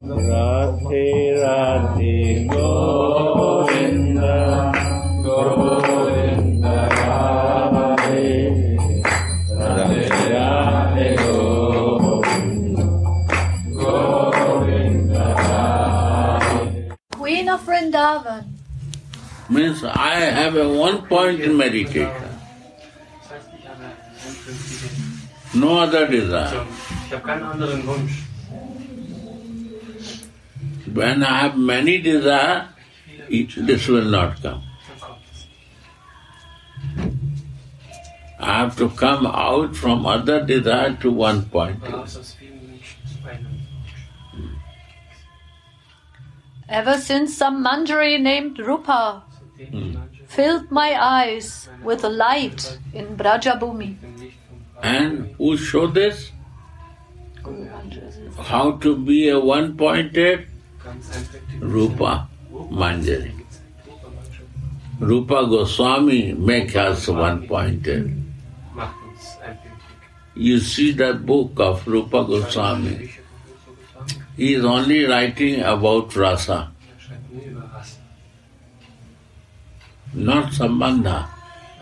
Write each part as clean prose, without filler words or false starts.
Radhe Radhe Govinda Govinda Radhe Radhe Radhe Govinda Govinda Radhe. Queen of Vrindavan. Means I have a one point in meditation. No other desire. When I have many desires, this will not come. I have to come out from other desire to one point. Ever since some manjari named Rupa filled my eyes with a light in Brajabhumi. And who showed this? How to be a one-pointed? Rupa Manjari. Rupa Goswami make us one-pointed. You see the book of Rupa Goswami. He is only writing about rasa, not sambandha.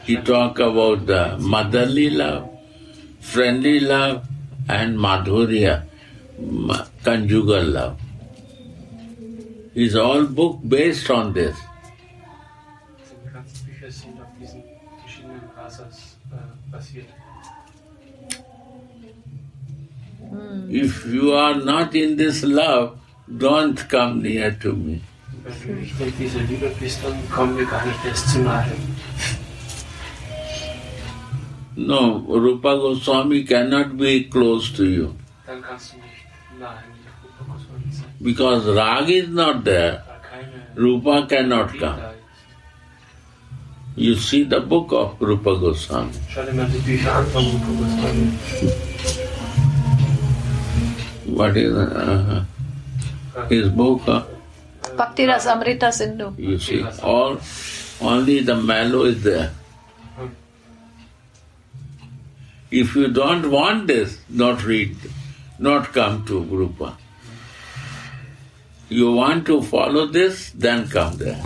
He talk about the motherly love, friendly love, and madhurya, conjugal love. His all book based on this. If you are not in this love, don't come near to me. No, Rupa Goswami cannot be close to you. Because rag is not there, Rupa cannot come. You see the book of Rupa Goswami. What is his book? Bhakti Rasamrita Sindhu. You see, only the mallow is there. If you don't want this, not read, not come to Rupa. You want to follow this, then come there.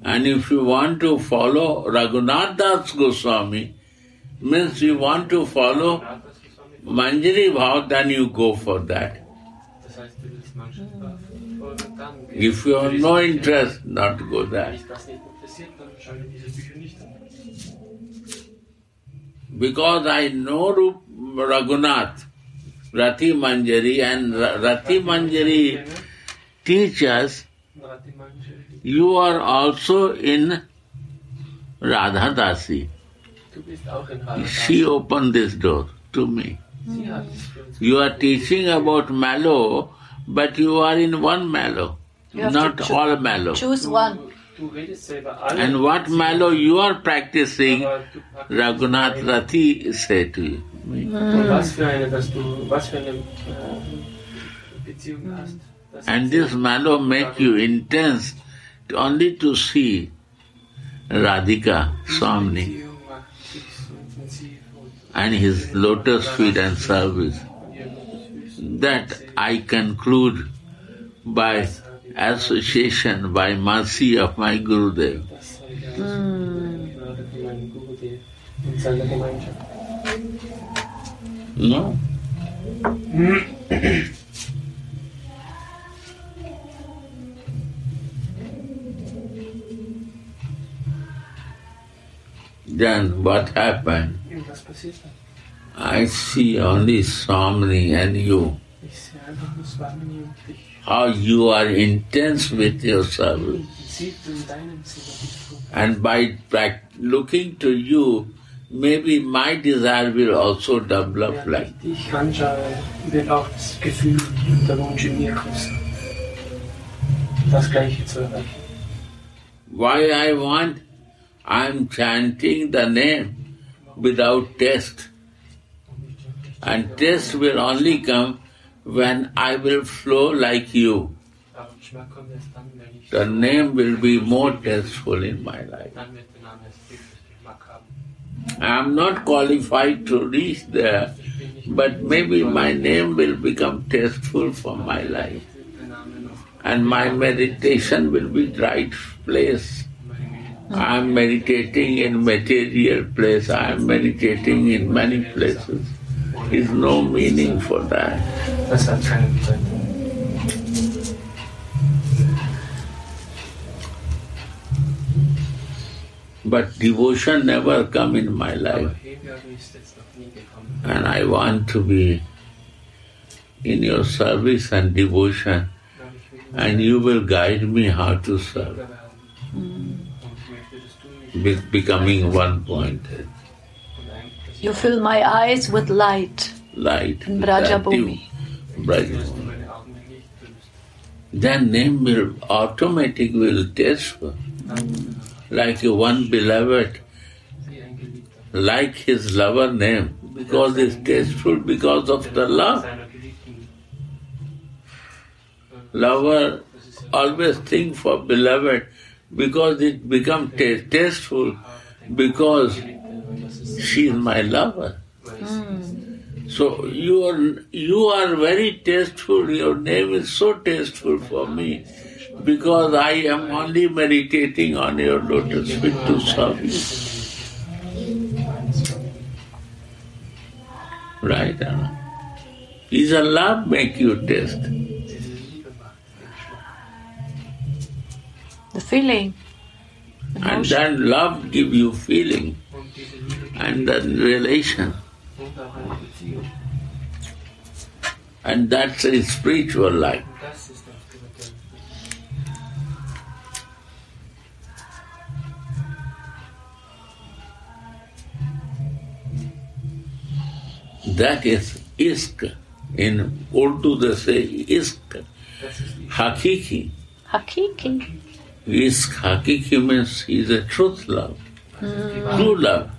And if you want to follow Raghunath Das Goswami, means you want to follow Manjari Bhav, then you go for that. If you have no interest, not go there. Because I know Raghunath, Rati Manjari, and Rati Manjari teaches you are also in Radha Dasi. She opened this door to me. You are teaching about mallow, but you are in one mallow, not all mallow. Choose one. And what mallow you are practicing, Raghunath Rati say to you. And this mallow make you intense only to see Radhika Swami and his lotus feet and service. That I conclude by association, by mercy of my Gurudev. No? Then what happened? I see only Swami and you. How you are intense with your service. And by looking to you, maybe my desire will also develop like this. Why I want? I am chanting the name without taste. And taste will only come when I will flow like you. The name will be more tasteful in my life. I am not qualified to reach there, but maybe my name will become tasteful for my life. And my meditation will be right place. I am meditating in material place, I am meditating in many places. There is no meaning for that. Das hat keine Bedeutung. But devotion never come in my life. And I want to be in your service and devotion, and you will guide me how to serve. Becoming one-pointed. You fill my eyes with light. Light. In Brajabhumi. Then name will automatic will tasteful. Like one beloved, like his lover name, because it's tasteful because of the love. Lover always think for beloved because it becomes tasteful because she is my lover. So you are very tasteful, your name is so tasteful for me because I am only meditating on your lotus feet to serve you. Right, Anna? Is a love make you taste? The feeling. And then love give you feeling and then relation. And that's a spiritual life. That is ishq. In Urdu they say ishq. Hakiki. Hakiki. Ishq, hakiki means is a truth love. True love.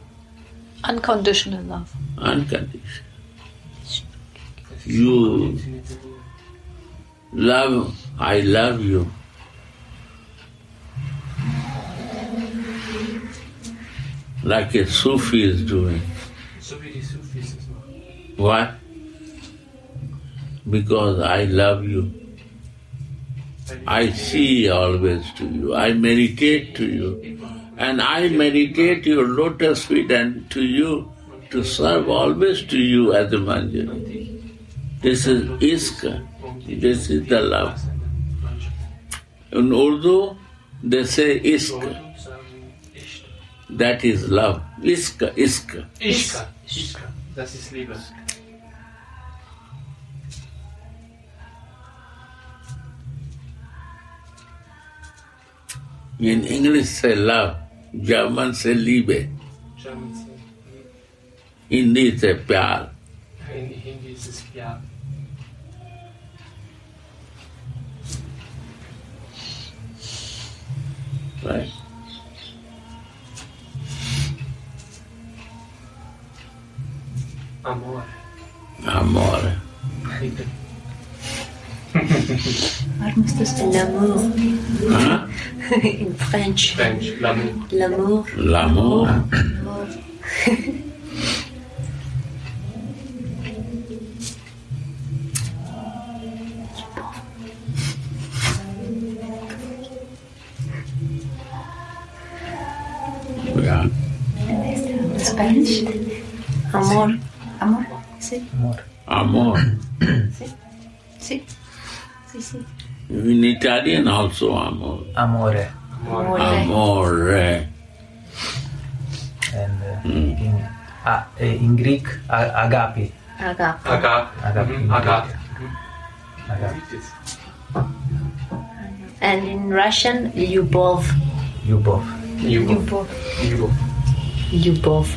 Unconditional love. Unconditional. You love, I love you. Like a Sufi is doing. Why? Because I love you. I see always to you. I meditate to you. And I meditate your lotus feet and to you, to serve always to you as a manjari. This is ishq. This is the love. In Urdu, they say ishq. That is love. Ishq, ishq. Ishq. Das ist Liebe. In English say love, German say Liebe. Hindi say pyar. In Hindi ist es Pyar. Right? Amor. Amore. L'amour. Huh? In French. French. L'amour. L'amour. L'amour. Yeah. Spanish. Amor. Amor. Sí. Amor. Sí. Sí, sí. In Italian also amor. Amore. Amore. And in Greek, agape. Agape. Agape. Agape. Agape. And in Russian, Lyubov. Любовь. Любовь. Любовь. Lyubov.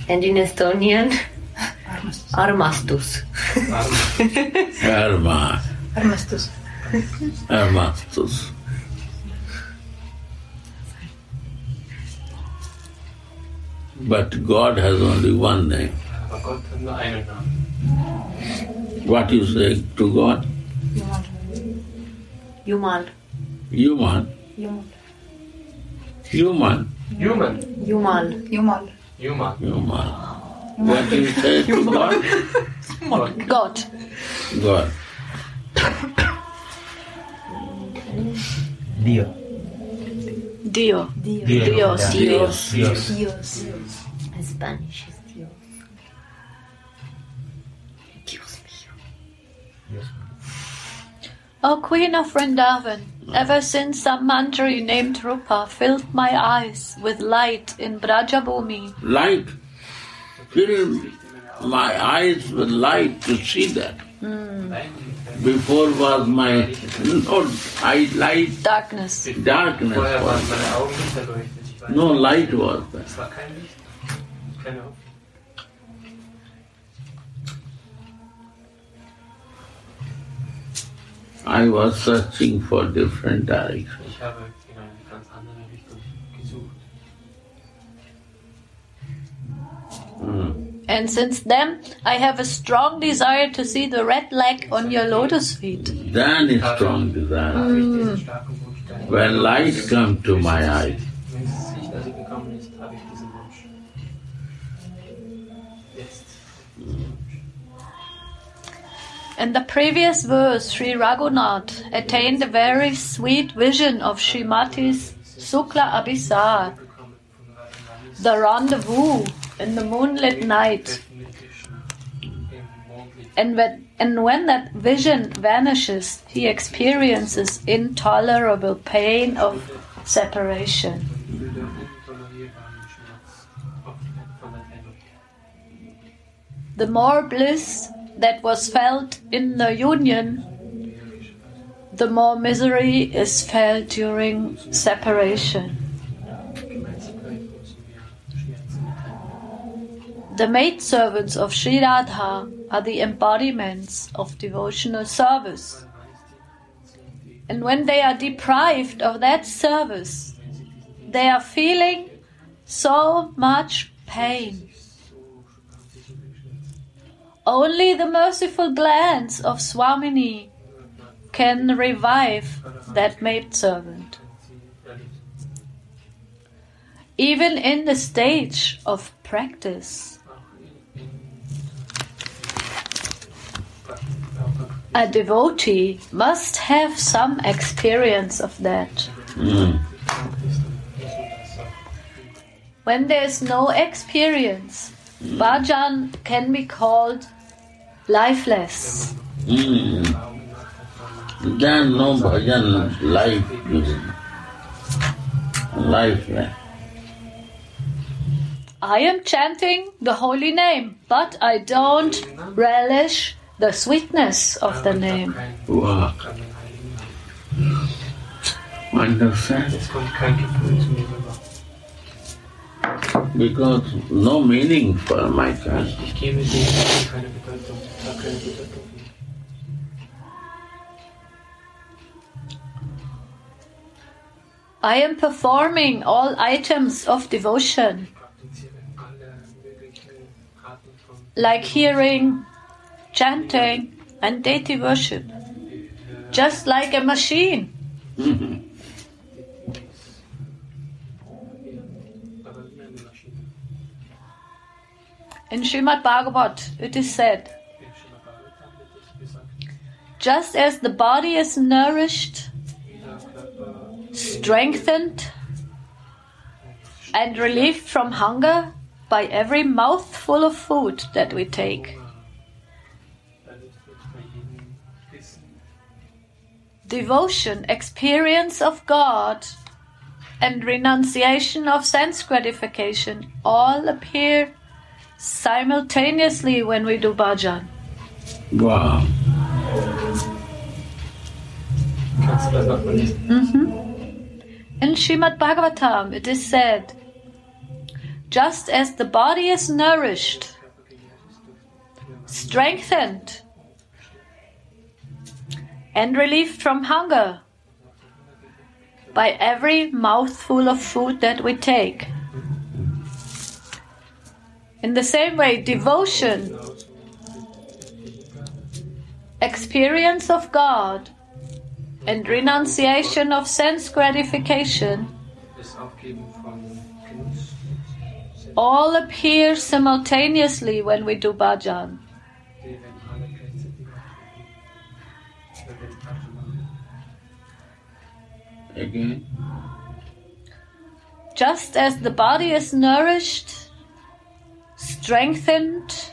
And in Estonian, Armastus. Armastus. Armastus. But God has only one name. Aber Gott hat nur einen Namen. What you say to God? Yumal. Human. Human. Human. Yumal. Yumal. Human. Human. What do you say to God? God. God. Dio. Dio. Dios. Dios. Dios. In Spanish is Dios. Dios mío. Dios. O Queen of Vrindavan, ever since some Manjari named Rupa filled my eyes with light in Brajabhumi, Light. Fill my eyes with light to see that. Before was my light, darkness. darkness Vorher waren was. meine Augen nicht erleuchtet. Ich weiß No light was Es there. war kein Licht, keine Hoffnung. I was searching for different directions. Ich habe in eine ganz andere Richtung gesucht. And since then, I have a strong desire to see the red leg on your lotus feet. Then is strong desire. Habe ich diesen starken Wunsch dahin. When light come to my eyes, Wenn das Licht also gekommen ist, habe ich diesen Wunsch. Jetzt. In the previous verse, Sri Raghunath attained a very sweet vision of Srimati's Sukla Abhisar, the rendezvous in the moonlit night. And when that vision vanishes, he experiences intolerable pain of separation. The more bliss that was felt in the union, the more misery is felt during separation. The maidservants of Sri Radha are the embodiments of devotional service. And when they are deprived of that service, they are feeling so much pain. Only the merciful glance of Swamini can revive that maidservant. Even in the stage of practice, a devotee must have some experience of that. When there is no experience, bhajan can be called lifeless. then no bhajan lifeless. I am chanting the holy name, but I don't relish the sweetness of the name. Wow. Understand? Es kommt kein Gefühl zu mir rüber. Because no meaning for my chant. Ich gebe dem keine Bedeutung. Ich habe keine Bedeutung. I am performing all items of devotion, like hearing, chanting, and deity worship, just like a machine. In Srimad Bhagavat, it is said, just as the body is nourished, strengthened, and relieved from hunger by every mouthful of food that we take, devotion, experience of God, and renunciation of sense gratification all appear simultaneously when we do bhajan. Wow. Kannst du das nochmal lesen? In Srimad Bhagavatam, it is said, just as the body is nourished, strengthened, and relieved from hunger by every mouthful of food that we take, in the same way, devotion, experience of God, and renunciation of sense gratification Das Aufgeben von Genuss, all appear simultaneously when we do bhajan. Die werden alle gleichzeitig wenn wir Bhajan machen. Again. Just as the body is nourished, strengthened,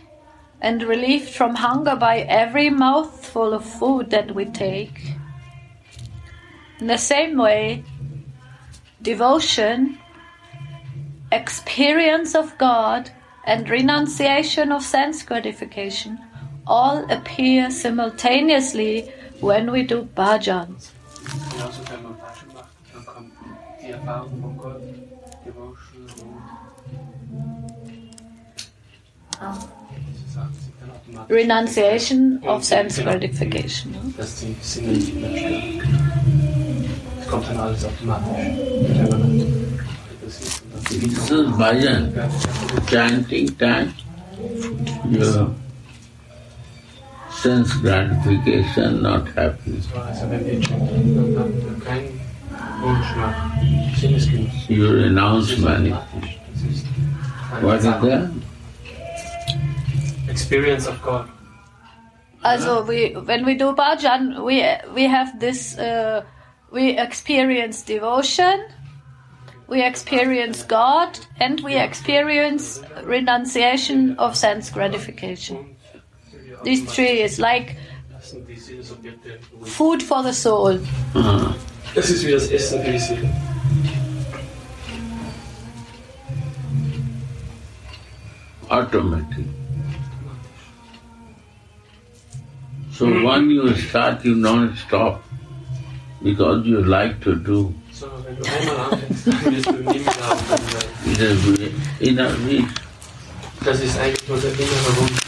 and relieved from hunger by every mouthful of food that we take, in the same way, devotion, experience of God, and renunciation of sense gratification all appear simultaneously when we do bhajan. Genauso wenn man Bhajan macht, dann kommt die Erfahrung von Gott, Devotion und diese Sachen sind dann automatisch. Renunciation of Und sense genau, gratification. dass die Sinne nicht mehr stören. Es kommt dann alles automatisch. Wenn man das ist und dann This is bhajan, chanting time, your sense gratification not happening. Also wenn wir chanten, dann haben wir keinen Wunsch nach Sinnesgenuss. You renounce Das ist many. automatisch. Das ist eine What is Sache. that? Experience of God. Also, when we do bhajan, we have this. We experience devotion, we experience God, and we experience renunciation of sense gratification. These three is like Lassen die Sinnesobjekte ruhig. food for the soul. Das ist wie das Essen für die Seele. Automatic. So when you start, you don't stop because you like to do. So, wenn du einmal anfängst, dann wirst du nie mehr aufhören, weil It is inner wish. das ist eigentlich nur der innere Wunsch.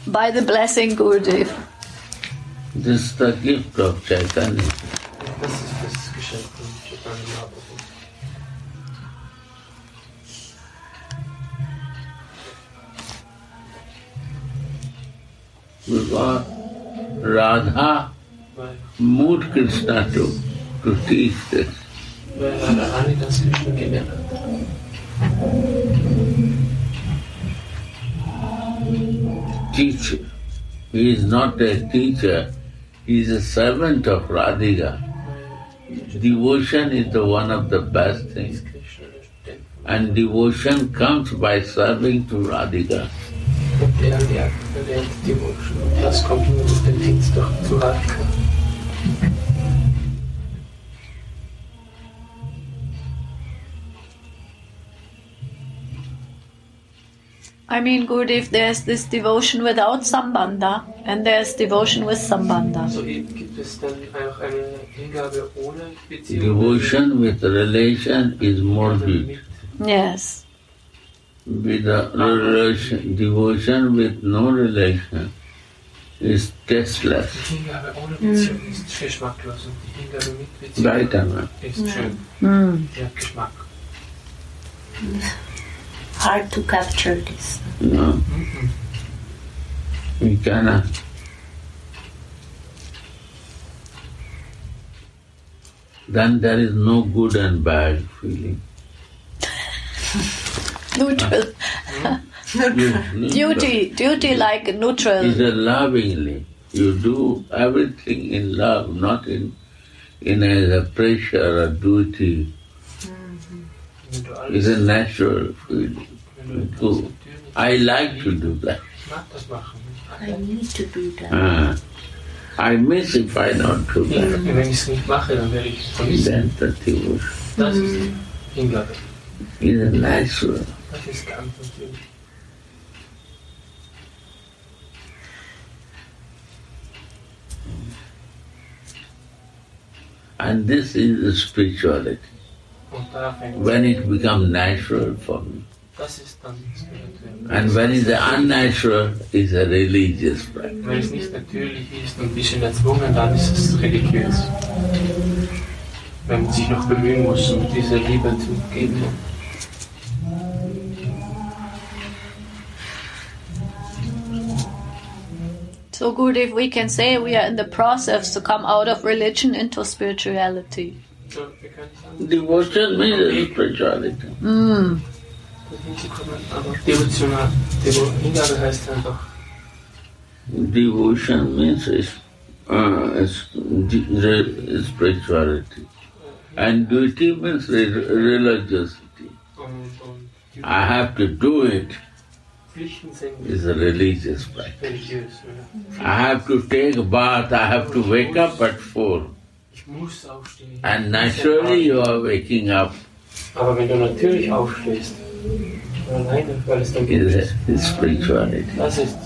By the blessing Gurudev. This is the gift of Chaitanya. Das ist das Geschenk von Chaitanya Mahaprabhu. Because Radha Weil moved Krishna to teach this. Radharani das Krishna gelehrt hat. Teacher. He is not a teacher, he is a servant of Radhika. Devotion is the one of the best things. Krishna der Student von And devotion comes by serving to Radhika. und der lernt Devotion. Und das kommt nur durch den Dienst zu Radhika. I mean, Gurudev, there's this devotion without sambandha, and there's devotion with sambandha. So eben gibt es dann auch eine Hingabe ohne Beziehung. Devotion with relation is more beautiful. Yes. With a relation, devotion with no relation is tasteless. Die Hingabe ohne Beziehung ist geschmacklos und die Hingabe mit Beziehung Right, Anna? ist schön. Die hat Geschmack. Hard to capture this. No. We cannot. Then there is no good and bad feeling. Neutral. Neutral. Duty like neutral. Is a lovingly. You do everything in love, not in a pressure or duty. Wenn du It's alles, a natural feeling. wenn du Cool. alles natürlich I like to do that. ich mag das machen. I need to do that. I miss if I don't do that. Wenn ich es nicht mache, dann werde ich es vermissen. That's the devotion. Das ist Hingabe. It's a natural. Das ist ganz natürlich. And this is the spirituality. Und da fängt When it becomes natural for me. das ist dann spirituell. And when it's unnatural, it's a religious practice. Wenn es nicht natürlich ist und ein bisschen erzwungen, dann ist es religiös. Wenn man sich noch bemühen muss, um diese Liebe zu geben. So good if we can say we are in the process to come out of religion into spirituality. So, wir können sagen, Devotion means spirituality. dorthin zu kommen, aber devotional, Hingabe heißt einfach, Devotion means spirituality. And duty means religiosity. und I have to do it Pflichten sind is a religious practice. religiös. I have to take a bath, I have to wake up at 4. Ich muss aufstehen. And naturally you are waking up. Aber wenn du natürlich aufstehst, alleine, weil es dann geht, Is spirituality. das ist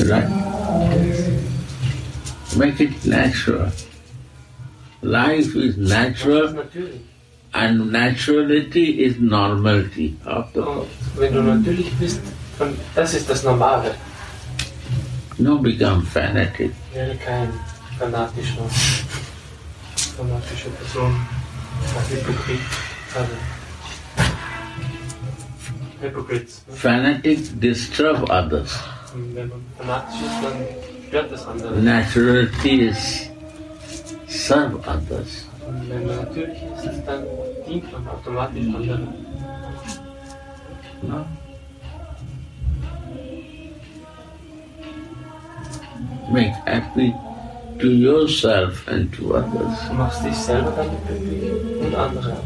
Right? Make it natural. Life is natural natürlich. and naturality is normality of the Und world. wenn du natürlich bist, dann, das ist das Normale. No become fanatic. Werde kein fanatische Person, ein Hypokrit. Hypocrites. Ne? Fanatic disturb others. Und wenn man fanatisch ist, dann stört das andere. Naturality is serve others. Und wenn man natürlich ist, dann dient man automatisch anderen. No? Make happy to yourself and to others. Du machst dich selber damit glücklich und andere auch.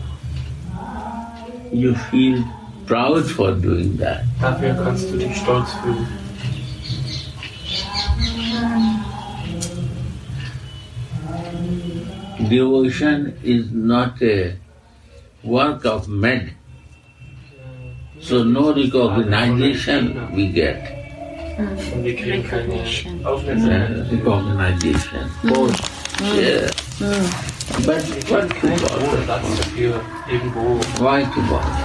You feel proud for doing that. Dafür kannst du dich stolz fühlen. Devotion is not a work of men. So no recognition we get. Und wir kriegen keine Recognition. Aufmerksamkeit. Recognition. Post. Yeah. But what to Kein bother? hoher Platz dafür irgendwo. Why to bother?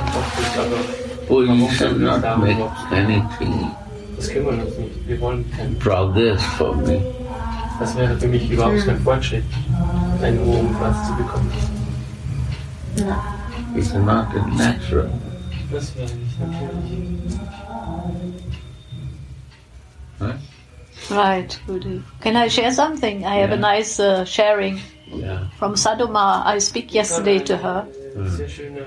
Aber Position not make anything das kümmert uns nicht. Wir wollen keinen. progress for me. Das wäre für mich überhaupt kein Fortschritt, einen hohen Platz zu bekommen. It's not natural. Das wäre nicht natürlich. Huh? Right, Gurudev. Can I share something? I have a nice sharing Yeah. from Sadhuma. I speak yesterday to her. Sehr schöne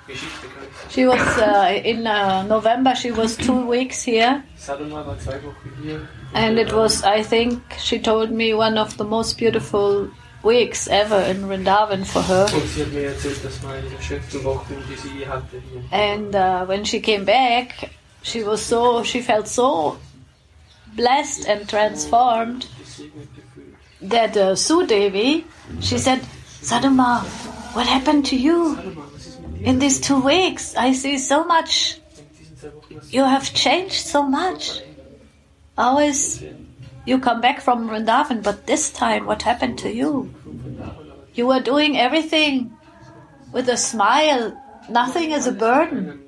Geschichte. Kann ich sagen. She was in November. She was 2 weeks here, Sadhuma war 2 Wochen hier. and it was, I think, she told me, one of the most beautiful weeks ever in Vrindavan for her. Und sie hat mir erzählt, das war eine der schönsten Wochen, die sie je hatte hier. And when she came back, she felt so blessed and transformed Gesegnet gefühlt. that Sue Devi, she said, Sadhuma, what happened to you Sadhuma, was ist mit dir? in these 2 weeks? I see so much. In diesen 2 Wochen hast You have changed so much. Always you come back from Vrindavan, but this time what happened to you? You were doing everything with a smile. Nothing is a burden.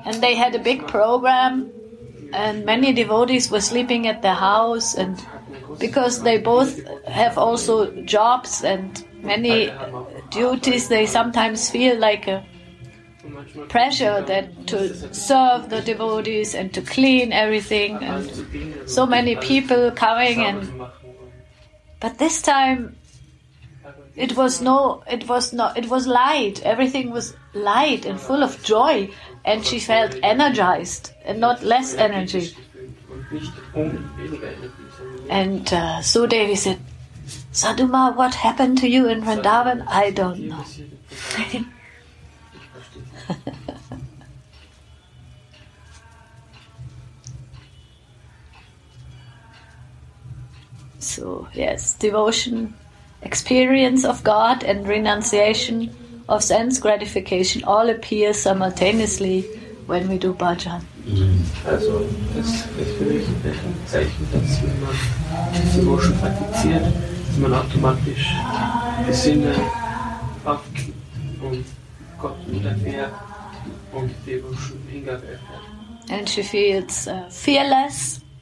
And they had a big program, and many devotees were sleeping at their house, and because they both have also jobs and many duties, they sometimes feel like a pressure that to serve the devotees and to clean everything, and so many people coming, and but this time it was light. Everything was light and full of joy, and she felt energized and not less energy. And Sudevi said, Sadhuma, what happened to you in Vrindavan? I don't know. So, yes, devotion, experience of God, and renunciation of sense gratification all appear simultaneously when we do bhajan. Also, das ist für mich ein Zeichen, dass wenn man diese Devotion praktiziert, dass man automatisch die Sinne aufgibt und Gott erfährt und Devotion Hingabe erfährt. And she feels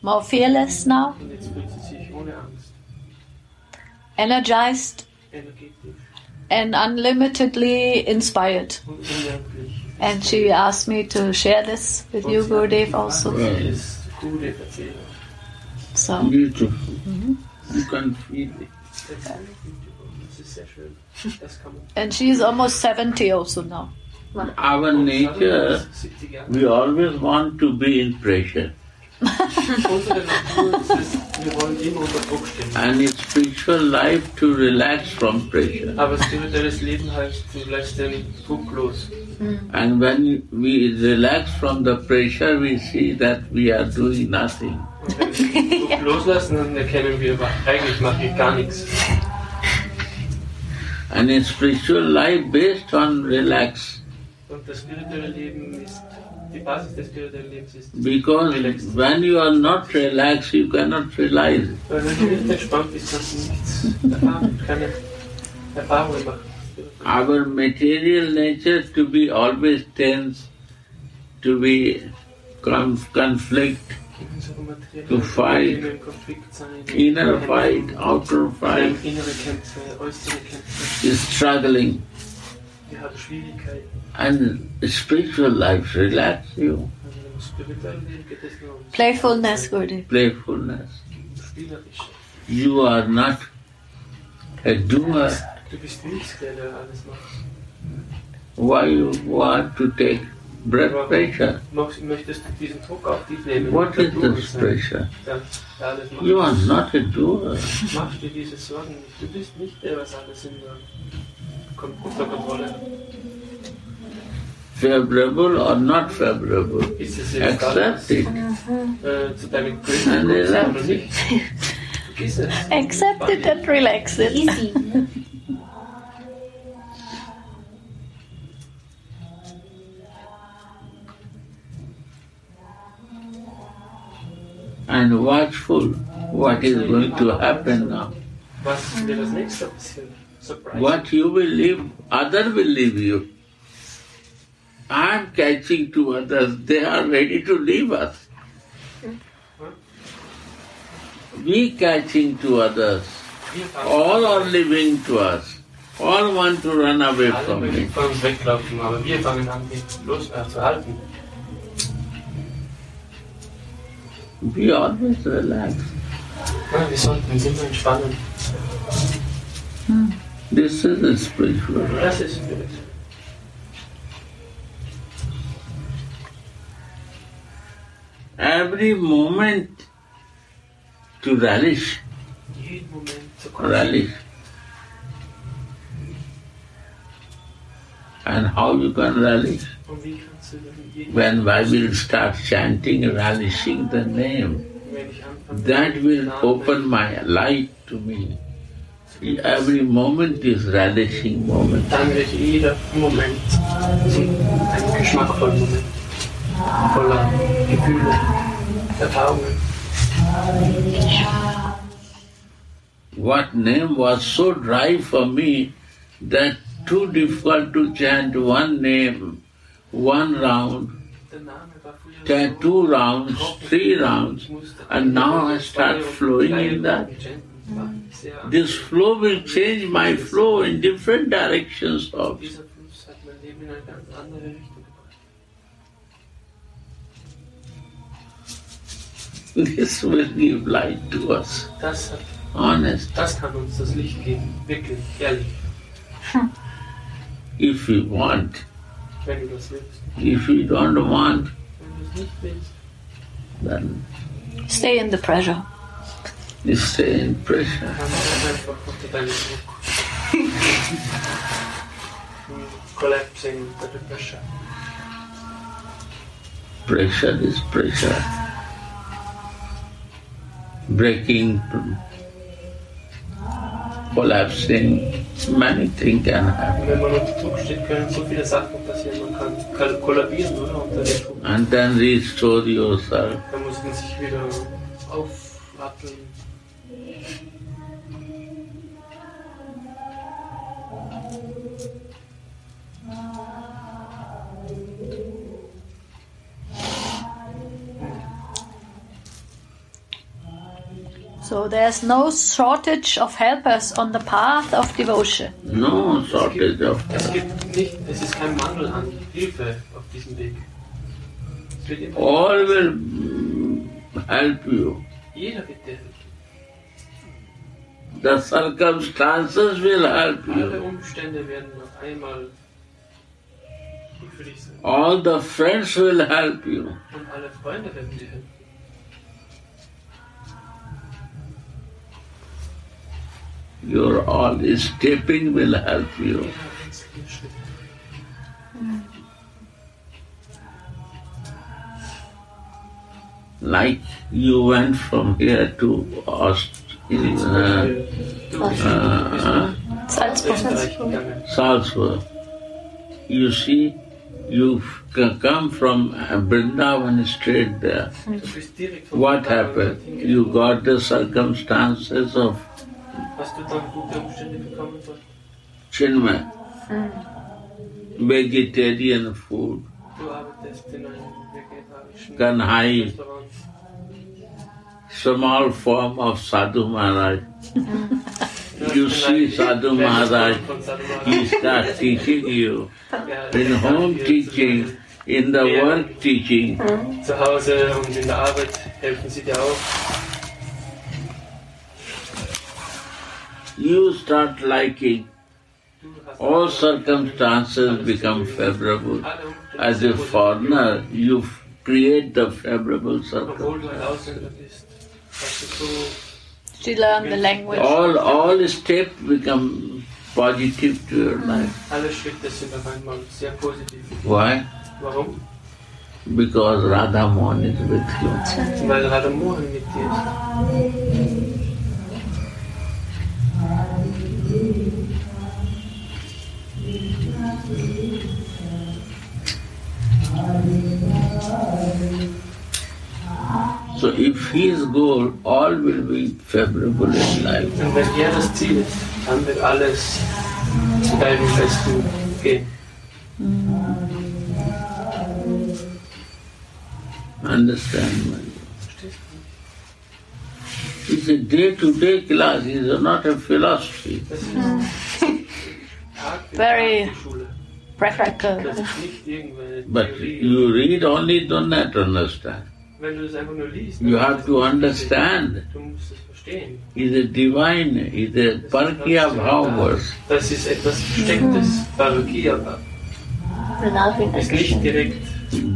more fearless now, Und jetzt fühlt sie sich ohne Angst, energized, energetisch and unlimitedly inspired. und unendlich. And she asked me to share this with you, Gurudev, also. Vieles Gute erzählen. So, Beautiful. You can feel it. Das ist sehr schön. Das kann man. and she is almost 70 also now. Our nature, 70 Jahre. we always want to be in pressure. Unsere Natur ist es, wir wollen immer unter Druck stehen. And in spiritual life to relax from pressure. Aber spirituelles Leben heißt, du lässt den Druck los. And when we relax from the pressure, we see that we are doing nothing. Und wenn wir den Druck loslassen, dann erkennen wir, eigentlich mache ich gar nichts. And in spiritual life based on relax. Und das spirituelle Leben ist, die Basis des spirituellen Lebens ist Because relaxed. when you are not relaxed, you cannot realize it. Weil wenn du nicht entspannt bist, kannst du nichts erfahren, keine Erfahrungen machen. Our material nature to be always tense, to be conflict, Unsere materiellen To fight. Probleme im Konflikt sein, inner fight, outer fight, innere Kämpfe, äußere Kämpfe. is struggling. Wir haben Schwierigkeiten. And spiritual life relax you, Also im spirituellen Leben geht es nur um Playfulness, Gurudev. playfulness. spielerisch. You are not a doer. Du bist nicht der, der alles macht. Why you want to take blood pressure? Möchtest du diesen Druck auf dich nehmen? What is this pressure? Der alles macht. You are not a doer. Mach dir diese Sorgen nicht. Du bist nicht der, was alles unter Kontrolle hat. Favorable or not favorable, Ist es jetzt accept it. zu deinem And Glück relax. oder nicht? Vergiss es. Accept it and relax it. Easy. And watchful what is going to happen now. Was wird das nächste passieren? Surprise. What you will leave, other will leave you. I am catching to others, they are ready to leave us. We catching to others, Wir fangen all are leaving to us. All want to run away alle from möchten me. von uns weglaufen, aber wir fangen an, ihn zu halten. We always relax. Ja, wir sollten uns immer entspannen. This is a spiritual. Das ist Spirit. Every moment to relish, Jeden Moment zu relish. And how you can relish? Und wie kannst du denn jeden When I will start chanting, relishing the name, wenn ich anfange, that will Namen open my light to me. Every moment is relishing moment. dann wird jeder Moment ein geschmackvoller Moment, voller Gefühle, Erfahrungen. What name was so dry for me that too difficult to chant one name, one round, Der Name war früher so 2 rounds, 3 rounds, ich musste and now I start flowing in that. This flow will change my flow in different directions also. Dieser Fluss hat mein Leben in eine ganz andere Richtung gebracht. This will give light to us, honest. Das kann uns das Licht geben, wirklich, ehrlich, If we want, wenn du das willst. if we don't want, Wenn du es nicht willst, then Stay in the pressure. you stay in pressure. dann bleib einfach unter deinem Druck. Collapsing under the pressure. Pressure is pressure. Breaking, collapsing, many things can happen. Wenn man unter Druck steht, können so viele Sachen passieren. Man kann kollabieren, oder? Unter dem Druck. And then restore yourself. Da muss man sich wieder aufratteln. So there's no shortage of helpers on the path of devotion. No shortage of Es ist kein Mangel an Hilfe auf diesem Weg. Es wird immer all will help you. Jeder wird dir helfen. The circumstances will help Alle you. Umstände werden auf einmal gut für dich sein. All the friends will help you. Und alle Freunde werden dir helfen. Your all stepping will help you. Jeder einzelne Schritt. Like you went from here to Österreich gegangen. Salzburg. You see, you've come from Vrindavan straight there. Du bist direkt von What Vrindavan happened? dorthin You gekommen. got the circumstances of Hast du dann gute Umstände bekommen dort? Chinmay, vegetarian food, Du arbeitest in einem vegetarischen Kanhai, Restaurant. small form of Sadhu Maharaj. You see Sadhu Maharaj, he starts teaching you. In home teaching, in the work teaching, Zu Hause und in der Arbeit helfen sie dir auch. you start liking. Du hast All circumstances become favorable. alle Umstände As a foreigner, you create the favorable obwohl circumstances. du ein Ausländer bist, hast du so She learned the language. All steps become positive to your life. alle Schritte sind auf einmal sehr positiv. Why? Warum? Because Radha Mohan is with you. Weil Radha Mohan mit dir ist. So if his goal, all will be favorable in life. Und wenn er das Ziel ist, dann wird alles zu deinem Besten gehen. Understand, my dear? Verstehst It's a day-to-day class, it's not a philosophy. du? Das ist Tag für Very Tag die Schule. practical. Das ist nicht irgendeine But Theorie. you read only, do not understand. Wenn du es einfach nur liest, You dann have kannst to du es nicht understand. verstehen. Du musst es verstehen. It's a divine, it's a Parkya Bhavas. Das ist etwas Verstecktes. Bhavakiya Loving ist nicht action. direkt.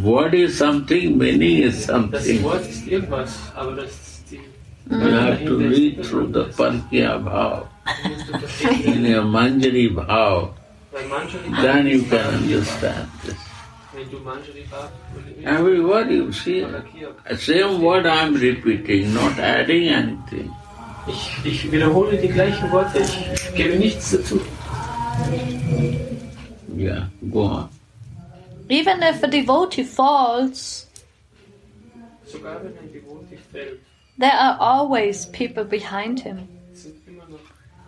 Word is something, meaning is Das something. Wort ist irgendwas, aber das ist die. You have to read through the Parkya Bhav, Das musst du verstehen. in a Manjari Bhav, Weil Manjari then you can understand this. Wenn du Manjari Bhav Every word you see, same word I am repeating, not adding anything. Ich wiederhole die gleichen Worte, ich gebe nichts dazu. Yeah, go on. Even if a devotee falls, Sogar wenn ein Devotee fällt, there are always people behind him sind immer noch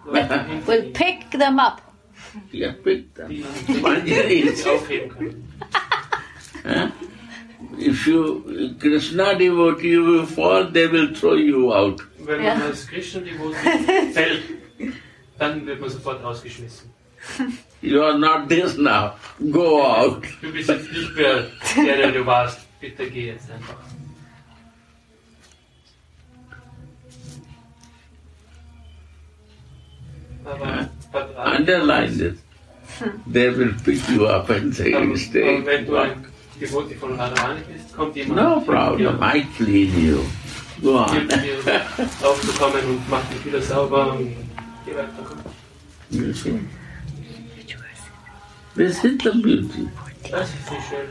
Leute that hinter will ihm, pick them up. Yeah, pick them. die Manjari die is, aufheben können. huh? If you, Krishna devotee, you will fall, they will throw you out. Wenn Ja. man als Krishna-Devotee fällt, dann wird man sofort rausgeschmissen. You are not this now. Go out. Du bist jetzt nicht mehr der du warst. Bitte geh jetzt einfach. Aber Underline this. They will pick you up and say, aber stay. wenn du ein Devotee von Radharani bist, kommt jemand No problem, I clean you. Go on. hilft dir aufzukommen und macht dich wieder sauber und geh weiter. You see? This is the beauty Das ist die Schönheit.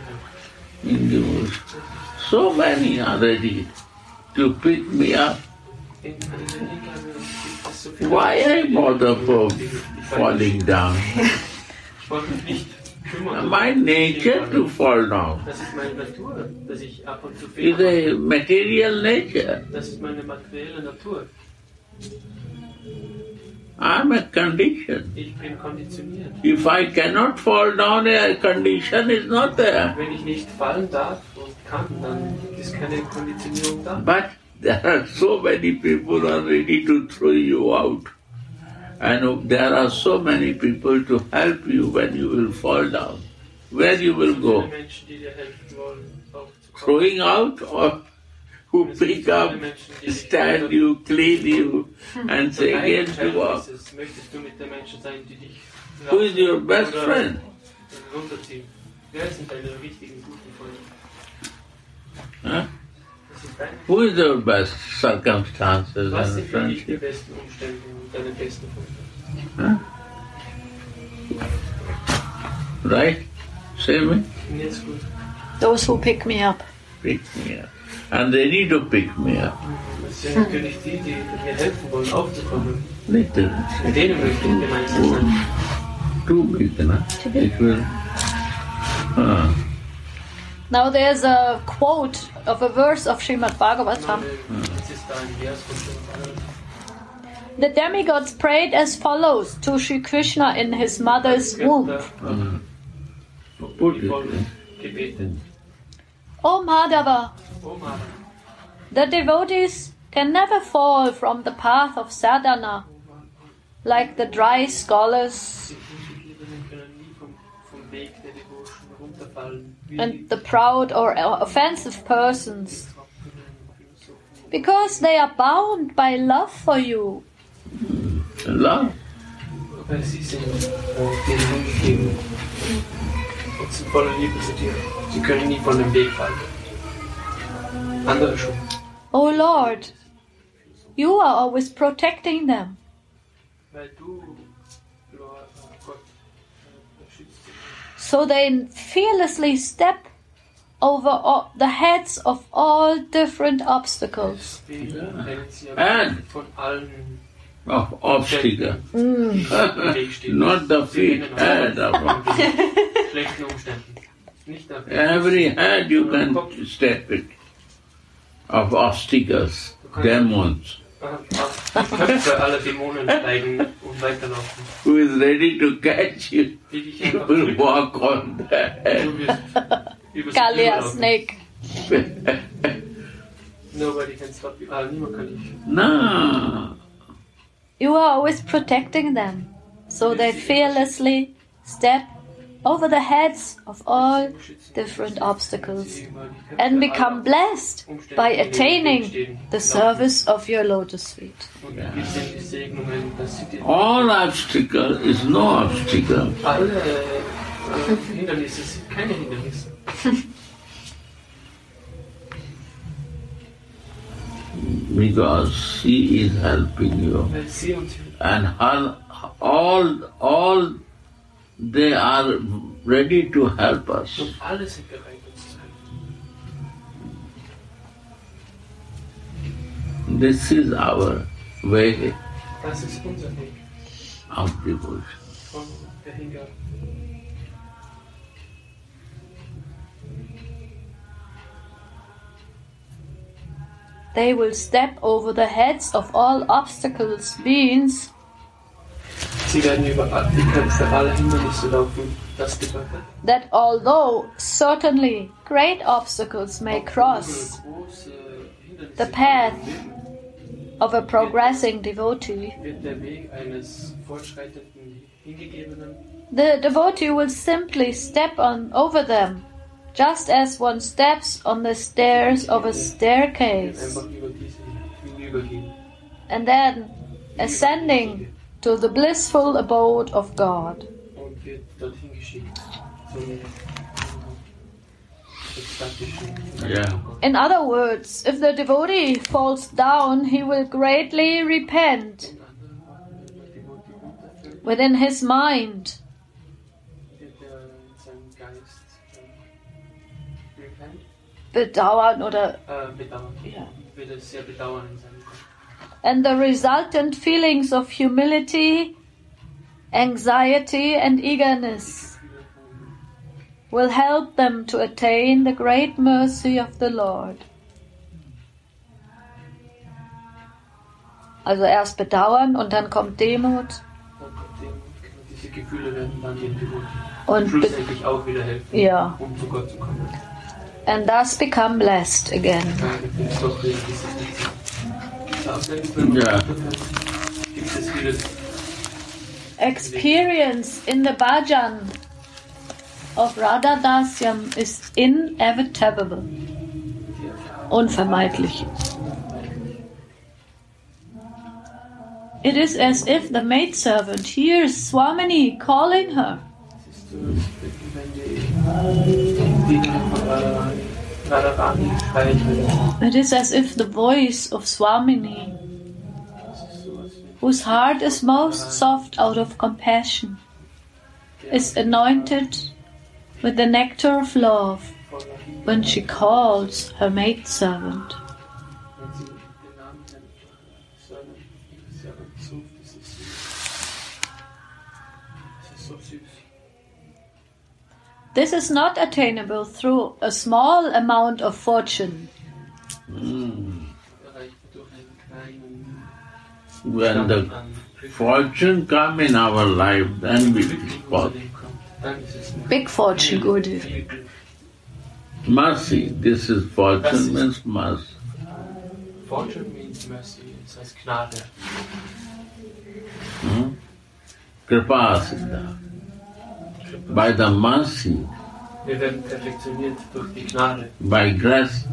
in devotion. So many are ready to pick me up. In meiner Hingabe gibt es so viele Why I bother for die falling down? Ich wollte mich nicht kümmern. My nature to fall down Das ist meine Natur, dass ich ab und zu is Fehler a material nature. mache. Das ist meine materielle Natur. I'm a condition. Ich bin konditioniert. If I cannot fall down, a condition is not there. Wenn ich nicht fallen darf und kann, dann gibt es keine Konditionierung da. But there are so many people who are ready to throw you out. And there are so many people to help you when you will fall down. Where you will go? Throwing out, or who pick up, stand you, clean you, and say again to walk? Who is your best friend? Huh? Who is your best circumstances and friendship? Huh? Right? Say me? Those who pick me up. Pick me up. And they need to pick me up. Little. Too big, no? It will. Now there's a quote of a verse of Srimad Bhagavatam. The demigods prayed as follows to Sri Krishna in his mother's womb. O Madhava, the devotees can never fall from the path of sadhana, like the dry scholars and the proud or offensive persons, because they are bound by love for you. Love? O Lord, you are always protecting them. So they fearlessly step over the heads of all different obstacles. And of obstacle. Not the feet, head. Every head you can step it. Of obstacles, demons. Who is ready to catch you? You will walk on the head. Kalia snake. Nobody can stop you. No. You are always protecting them, so they fearlessly step over the heads of all different obstacles and become blessed by attaining the service of your lotus feet. All obstacle is no obstacle. Because she is helping you. And her, all they are ready to help us. This is our way of devotion. They will step over the heads of all obstacles means that although certainly great obstacles may cross the path of a progressing devotee, the devotee will simply step on over them, just as one steps on the stairs of a staircase, and then ascending to the blissful abode of God. Yeah. In other words, if the devotee falls down, he will greatly repent within his mind. Bedauern oder and the resultant feelings of humility, anxiety and eagerness will help them to attain the great mercy of the Lord. Also erst Bedauern und dann kommt Demut. Diese Gefühle werden dann dem Devotee Und schlussendlich auch wieder helfen, ja. um zu Gott zu kommen. and thus become blessed again. Yeah. Experience in the bhajan of Radha Dasyam is inevitable, unvermeidlich. It is as if the maidservant hears Swamini calling her. It is as if the voice of Swamini, whose heart is most soft out of compassion, is anointed with the nectar of love when she calls her maidservant. This is not attainable through a small amount of fortune. When the fortune come in our life, then we fall. Big fortune, Gurudev. Mercy, this is fortune means mercy. Fortune means mercy, it says Gnade. Kripa Siddha. By the mercy, Wir werden perfektioniert durch die Gnade. by grace,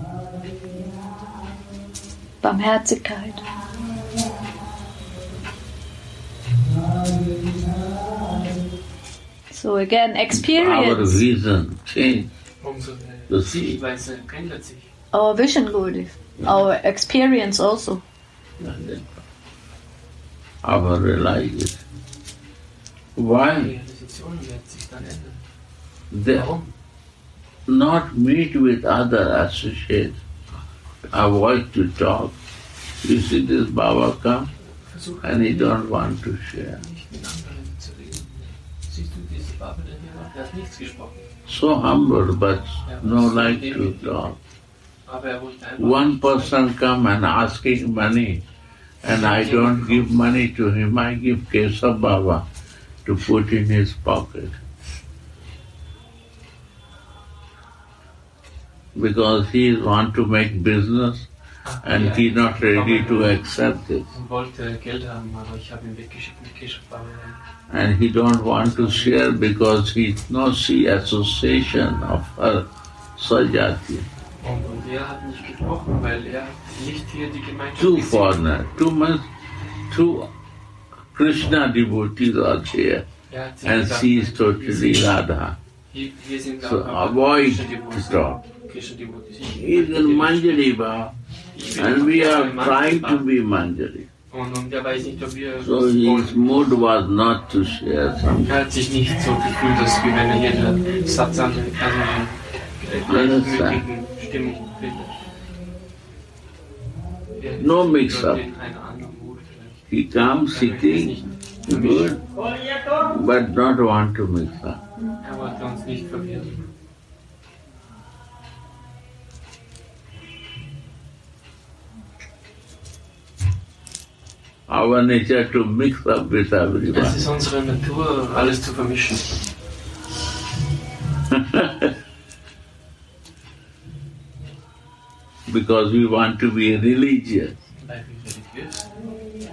Barmherzigkeit. So again, our experience. vision change. Unsere The sea. Sichtweise ändert sich. Our vision, Gurudev. Our experience also. And then our realization. Why? Die Realisation wird sich dann ändern. They not meet with other associates. Avoid to talk. You see this Baba come Versuche and he don't want to share. nicht mit anderen zu reden. Siehst du diese Baba, der hier war? Der hat nichts gesprochen. So humble but no like to talk. Aber er wollte einfach One person come and asking money and I don't give money to him. I give Kesab Baba to put in his pocket. Because he want to make business and he not ready to accept it. wollte Geld haben, aber ich habe ihn weggeschickt mit Keshav-Baba. And he don't want to share because he no see association of her Sajati. Und er hat nicht gesprochen, weil er nicht hier die Gemeinschaft Two gesehen foreigner, two Krishna devotees are here Er hat sich and gedacht, she is totally Radha. hier sind So auch avoid Krishna-Devotees. to talk. Krishna-Devotees. He is in Manjari Baba and we are trying to be Manjari. Und er weiß nicht, ob wir So his mood was not to share something. Er hat sich nicht so gefühlt, dass wie wenn er hier eine sattsame, also eine gleichmütigen Stimmung findet. No mix-up. In einer anderen Mut vielleicht. He comes sitting good but not want to mix up. Er wollte uns nicht verwirren. Our nature to mix up with everyone. Es ist unsere Natur, alles zu vermischen. Because we want to be religious. Weil wir religiös sind.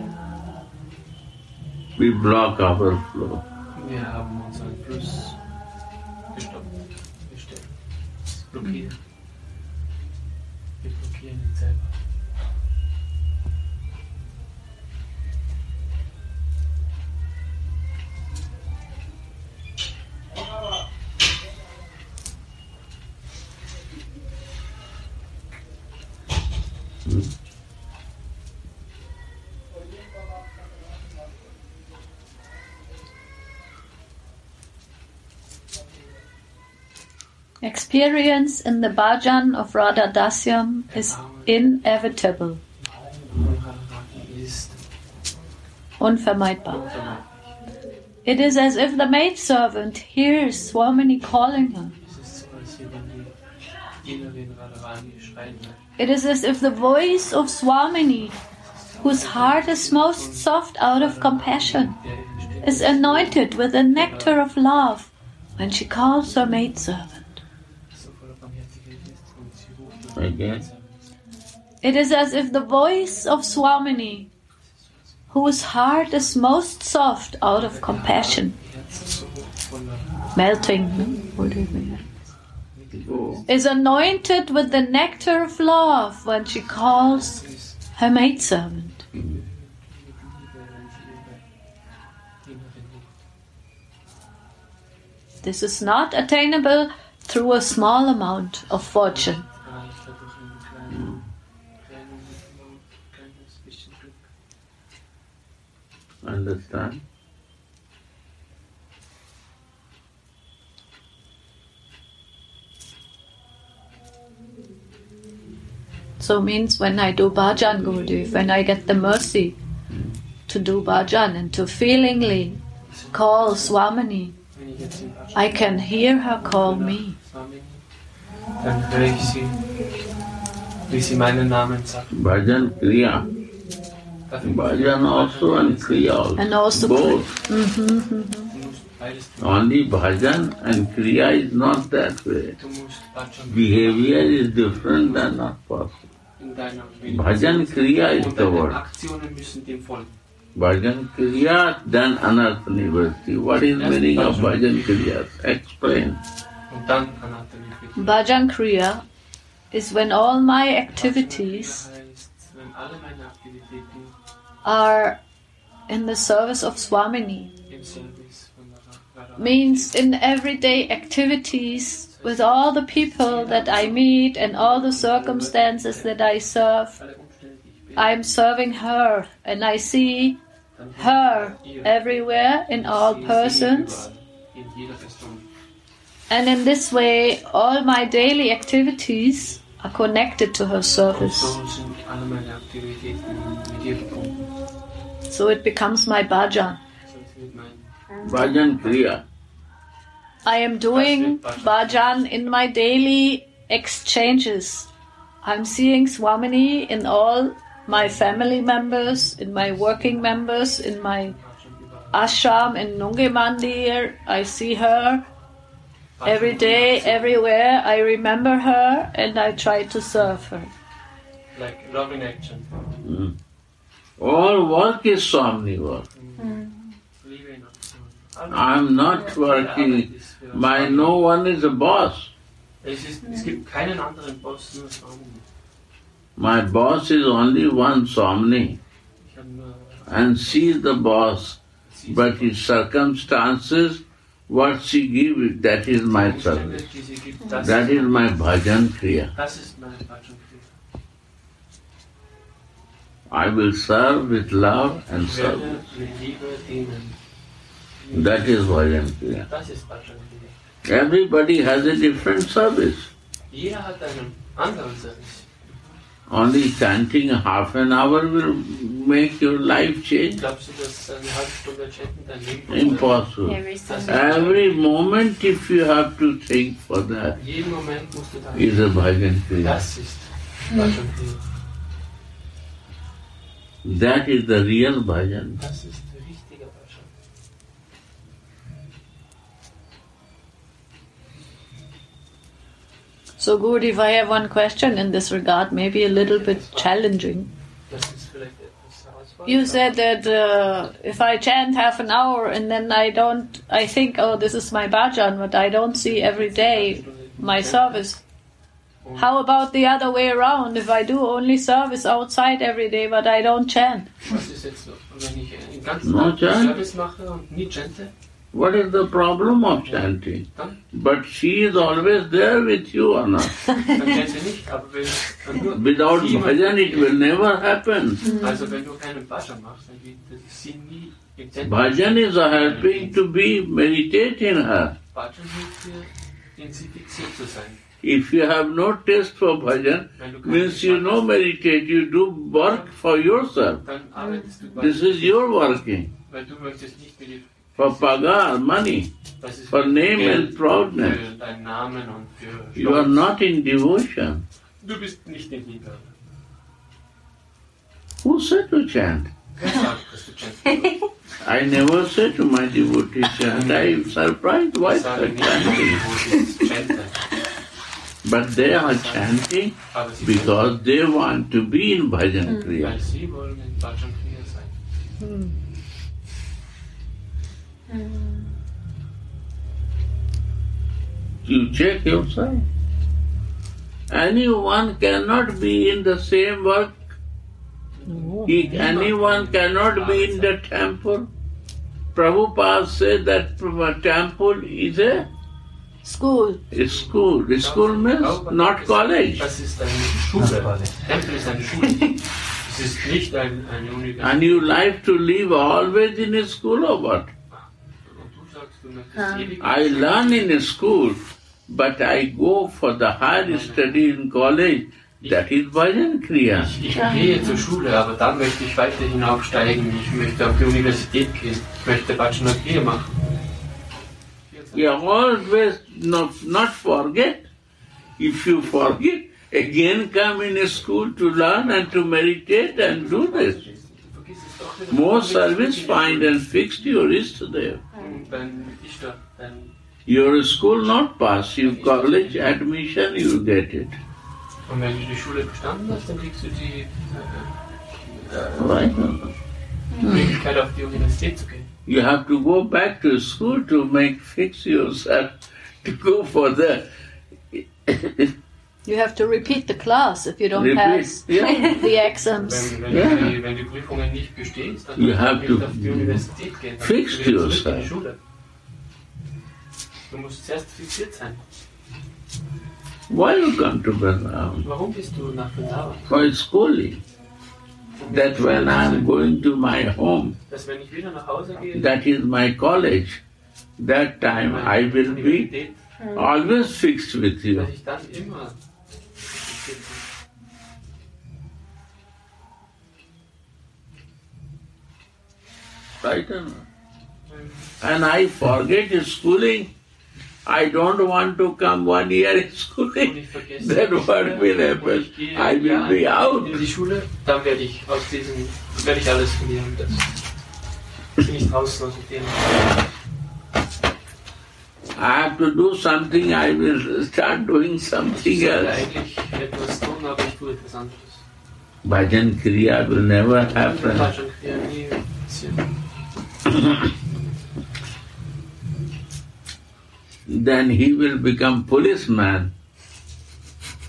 We block our flow. Wir haben unseren Fluss gestoppt, gestellt, blockiert. Wir blockieren ihn selber. Experience in the bhajan of Radha Dasyam is inevitable, Ist unvermeidbar. unvermeidlich. It is as if the maidservant hears Swamini calling her. Es ist so, als wenn die Dienerin Radharani schreien hört. It is as if the voice of Swamini, whose heart is most soft out of compassion, is anointed with the nectar of love when she calls her maidservant. So voller Barmherzigkeit ist Again? It is as if the voice of Swamini, whose heart is most soft out of compassion, melting, is anointed with the nectar of love when she calls her maidservant. This is not attainable through a small amount of fortune. Understand? So means when I do bhajan, Gurudev, when I get the mercy to do bhajan and to feelingly call Swamini, I can hear her call me. Dann höre ich sie, wie sie meinen Namen sagt. Bhajan Kriya. Bhajan also and Kriya also. And also both. Only bhajan and Kriya is not that way. Behavior is different and not possible. Bhajan Kriya is the word. Bhajan Kriya, then Anartha Nivritti. What is meaning of Bhajan Kriya? Explain. Bhajan Kriya is when all my activities are in the service of Swamini. Means in everyday activities with all the people that I meet and all the circumstances that I serve, I'm serving her and I see her everywhere in all persons. And in this way, all my daily activities are connected to her service. So it becomes my bhajan. Bhajan Kriya. I am doing bhajan in my daily exchanges. I'm seeing Swamini in all my family members, in my working members, in my ashram, in Nunge Mandir. I see her every day, everywhere. I remember her and I try to serve her. Like love in action. All work is Swamini work. I'm not working. No one is a boss. Es gibt keinen anderen Boss, nur Swamini. My boss is only one Swamini. And she is the boss. But his circumstances, what she gives, that is my service. That is my bhajan kriya. I will serve with love and service. That is bhajan kriya. Everybody has a different service. Only chanting half an hour will make your life change. Impossible. Every moment, if you have to think for that, is a bhajan kriya. That is the real bhajan. So Gurudev, I have one question in this regard, maybe a little bit challenging. You said that if I chant half an hour and then I think, oh, this is my bhajan, but I don't see every day my service. How about the other way around? If I do only service outside every day, but I don't chant? No chant. What is the problem of chanting? But she is always there with you, or not? Without bhajan, it will never happen. Bhajan is helping to meditate in her. If you have no taste for bhajan, means you no meditate, you do work for yourself. This is your working. For pagar, money, for name and proudness. You are not in devotion. Who said to chant? I never say to my devotees chant. I am surprised why they are chanting. But they are chanting Aber sie because they want to be in Bhajan Kriya. weil sie wollen in Bhajan Kriya sein. You check yourself. Anyone cannot be in the same work. Anyone cannot be in the temple. Prabhupada said that temple is a School. school. The school means not college. Das ist eine Schule. Tempel ist eine Schule. Es ist nicht eine Universität. And you like to live always in a school or what? Und du sagst, du möchtest ewig I learn in a school, but I go for the higher study in college. That is Bhajan Kriya. Ich gehe zur Schule, aber dann möchte ich weiter hinaufsteigen. Ich möchte auf die Universität gehen. Ich möchte Bhajan Kriya machen. You always not forget. If you forget, again come in a school to learn and to meditate and do this. More service find and fixed your wrist there. Your school not pass, you college admission, you get it. Und wenn du die Schule bestanden hast, dann kriegst du die Right? Möglichkeit, auf die Universität zu gehen. You have to go back to school to fix yourself to go for the You have to repeat the class if you don't Repeat, pass yeah. the exams. Wenn die Prüfungen nicht bestehst, dann You have kannst du to auf die Universität gehen. Dann fix gehst du wieder zurück in yourself. die Schule. Du musst zuerst fixiert sein. why you come to Vrindavan? Warum bist du nach Vrindavan? For schooling. That when I am going to my home, Dass wenn ich wieder nach Hause gehe, that is my college, that time I will be Universität, always fixed with you. dass ich dann immer fixiert bin. Right or not? And I forget schooling. I don't want to come 1 year in Und schooling. ich vergesse Then die what Schule, will und happen? ich gehe I will be out. in die Schule, dann werde ich alles verlieren. Das bin ich draußen aus dem I have to do something, I will start doing something Ich sollte else. eigentlich etwas tun, aber ich tue etwas anderes. Bhajan Kriya will never happen. Bhajan Kriya nie passieren. Then he will become policeman.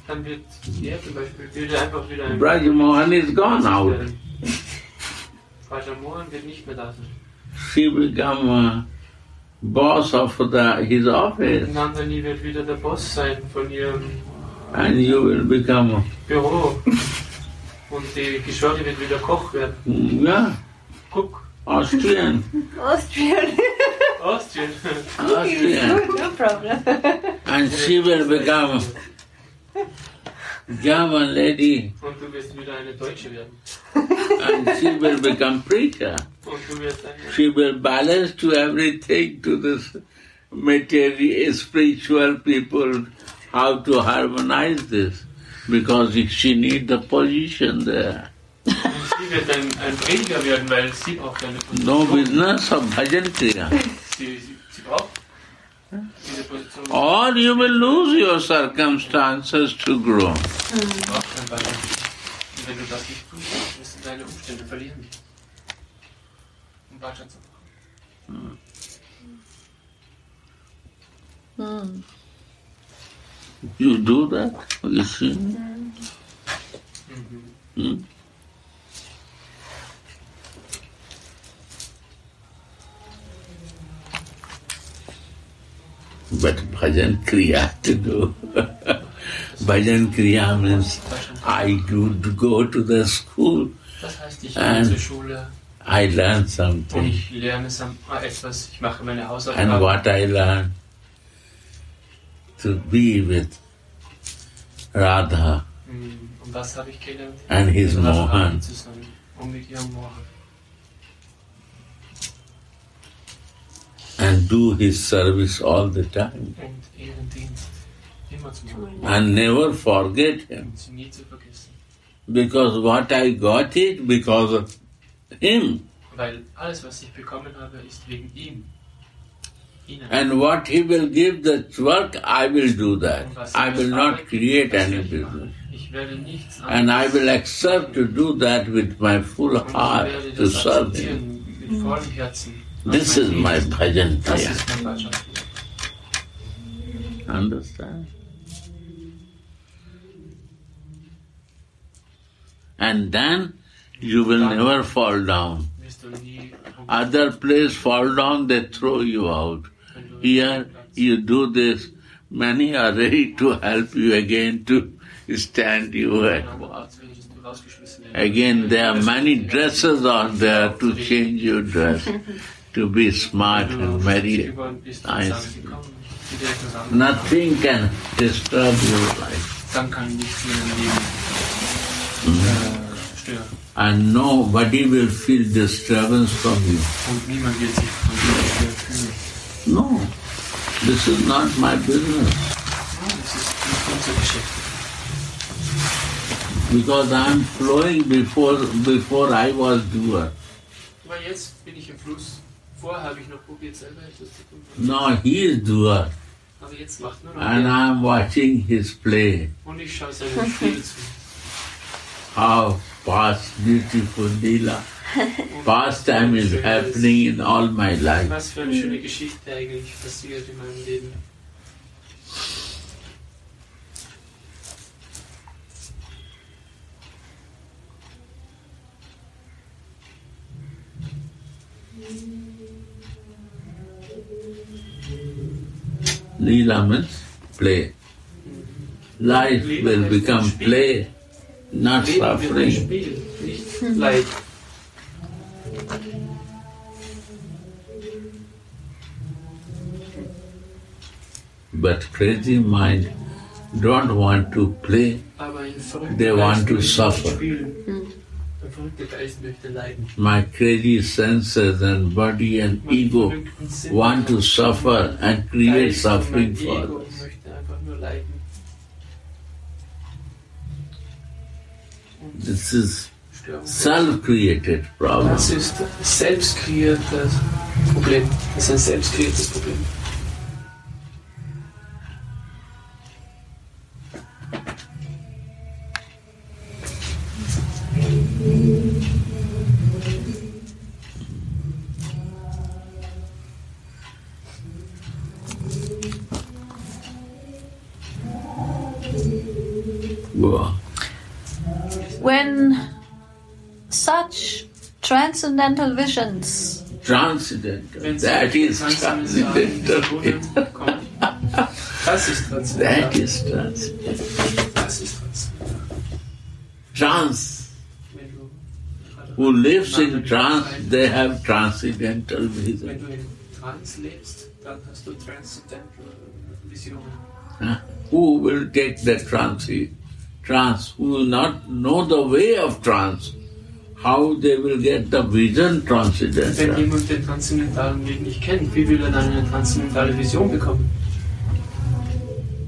Dann wird er zum Beispiel einfach wieder ein Braj Mohan is gone out. Bhajan Mohan wird nicht mehr da sein. She become boss of his office. Nandini wird wieder der Boss sein von ihrem And you will become, Büro. Und die Kishori wird wieder Koch werden. yeah, Cook. Austrian. Austrian. Austrian. Austrian. No problem. And she will become German lady. Und du wirst wieder eine Deutsche werden. And she will become preacher. Und du wirst eine She will balance to everything to this material, spiritual people, how to harmonize this. Because she needs the position there. Sie wird ein Prediger werden, weil sie braucht eine Position. No business of Bhajan Kriya. Sie braucht diese Position. Or you will lose your circumstances to grow. Sie braucht ein Bhajan. Und wenn du das nicht tust, wirst du deine Umstände verlieren. Um Bhajan zu machen. You do that, you see? Hmm? But Bhajan Kriya to do. Bhajan Kriya means I do go to the school, Das heißt, ich gehe zur Schule I learn und something. ich lerne etwas, ich mache meine And Hausaufgaben. what I learn, to be with Radha Und was habe ich gelernt? and his Mit Radha Mohan. zu sein und mit ihrem Mohan. And do his service all the time. Und ihren Dienst immer zu machen. And never forget him. Und sie nie zu vergessen. Because what I got it because of him. Weil alles, was ich bekommen habe, ist wegen ihm. And what he will give the work, I will do that. I will not create any business. And I will accept to do that with my full heart to serve him. This is my bhajan kriya. Understand? And then you will never fall down. Other place fall down, they throw you out. Here you do this, many are ready to help you again to stand you at work. Again, there are many dresses out there to change your dress, to be smart and very nice. Nothing can disturb your life. And nobody will feel disturbance from you. No, this is not my business. Because I am flowing before I was doer. Now he is doer. And I am watching his play. How past beautiful Leela. Pastime is happening in all my life. Was für eine schöne Geschichte eigentlich passiert in meinem Leben. Leela means play. Life will become play, not suffering. Nicht Leid. But crazy mind don't want to play, they want to suffer. My crazy senses and body and ego want to suffer and create suffering for others. This is self-created problem. Das ist selbstkreiertes Problem. Das ist ein selbstkreiertes Problem. When such transcendental visions Transcendental, that is transcendental. That is transcendental. Trance. Who lives in trance, they have transcendental vision. Wenn du in Trance lebst, dann hast du transcendental Visionen. Who will take the trance? Who will not know the way of trance? How they will get the vision Wenn transcendental? jemand den transzendentalen Weg nicht kennt, wie will er dann eine transzendentale Vision bekommen?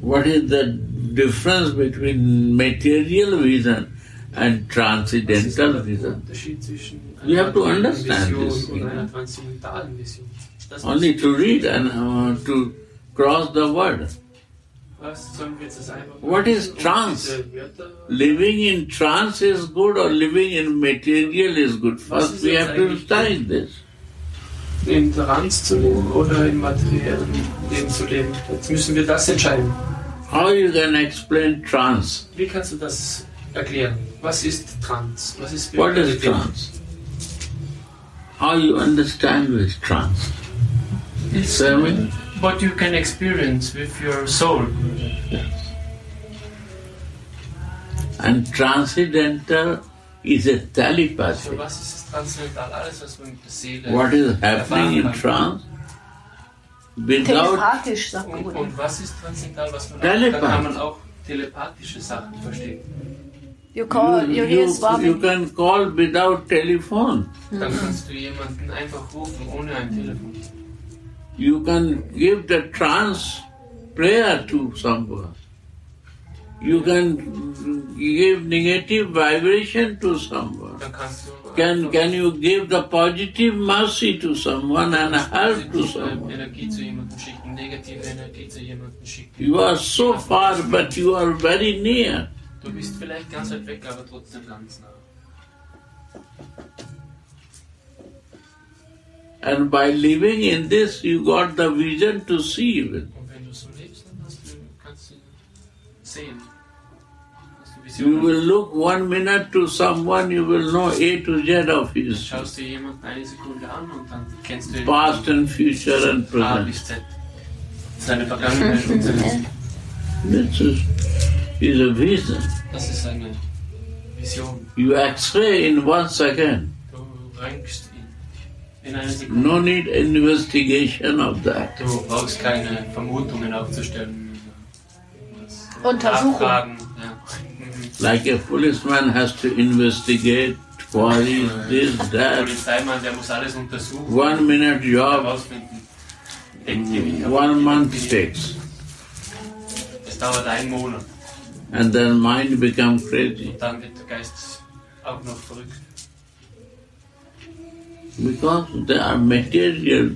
What is the difference between material vision and transcendental vision? You have to understand this. Only to read and to cross the word. What is trance? Living in trance is good or living in material is good? First we have to decide this. In Trance zu leben oder im materiellen Leben zu leben. Jetzt müssen wir das entscheiden. How you can explain trance? Wie kannst du das erklären? Was ist Trance? Was ist What is trance? How you understand with trance? It's what you can experience with your soul. And transcendental is a telepathy. So was ist transzendental? Alles, was man mit der Seele What is happening in trance? Without telepathisch, sagt man. und was ist transzendental, was man Telepathy. dann kann man auch telepathische Sachen verstehen. You hear Swami. you can call without telephone. Dann kannst du jemanden einfach rufen ohne ein Telefon. You can give the trance prayer to someone. You can give negative vibration to someone. dann kannst du Can you give the positive mercy to someone and help to positive someone? Energie zu jemandem schicken, negative Energie zu jemandem schicken. You are so far, but you are very near. Du bist vielleicht ganz weit weg, aber trotzdem ganz nah. And by living in this, you got the vision to see it. Und wenn du so lebst, dann kannst du sehen. Hast du You Visionen. will look 1 minute to someone, you will know A to Z of his Schaust dir jemanden eine Sekunde an und dann kennst du past and future and A present. bis Z. Seine Vergangenheit und seine... This is a vision. Das ist eine Vision. You X-ray in 1 second. Du rankst ihn in einer Sekunde. No need investigation of that. Du brauchst keine Vermutungen aufzustellen. Untersuchung. Nachfragen. Ja. Like a policeman has to investigate what is this, Der that. Polizeimann, der muss alles untersuchen. 1 minute job, Herausfinden. Deckt ihr mich auf. 1 month takes. Es dauert 1 Monat. And then mind become crazy. Und dann wird der Geist auch noch verrückt. Because they are material,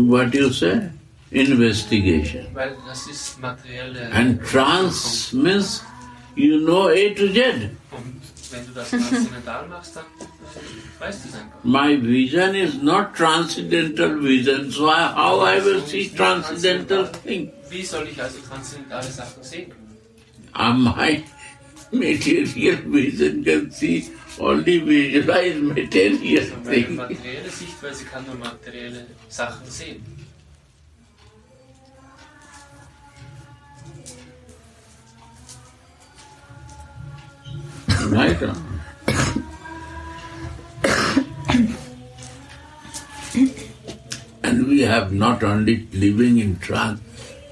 what you say, investigation. Weil das ist materielle... And trance means you know A to Z. Und wenn du das transzendental machst, dann weißt du es einfach. My vision is not transcendental vision, so how I will see transcendental thing? Wie soll ich also transzendentale Sachen sehen können? My material vision can see only visualize material Also meine thing. materielle Sichtweise kann nur materielle Sachen sehen. Right? And we have not only living in trance,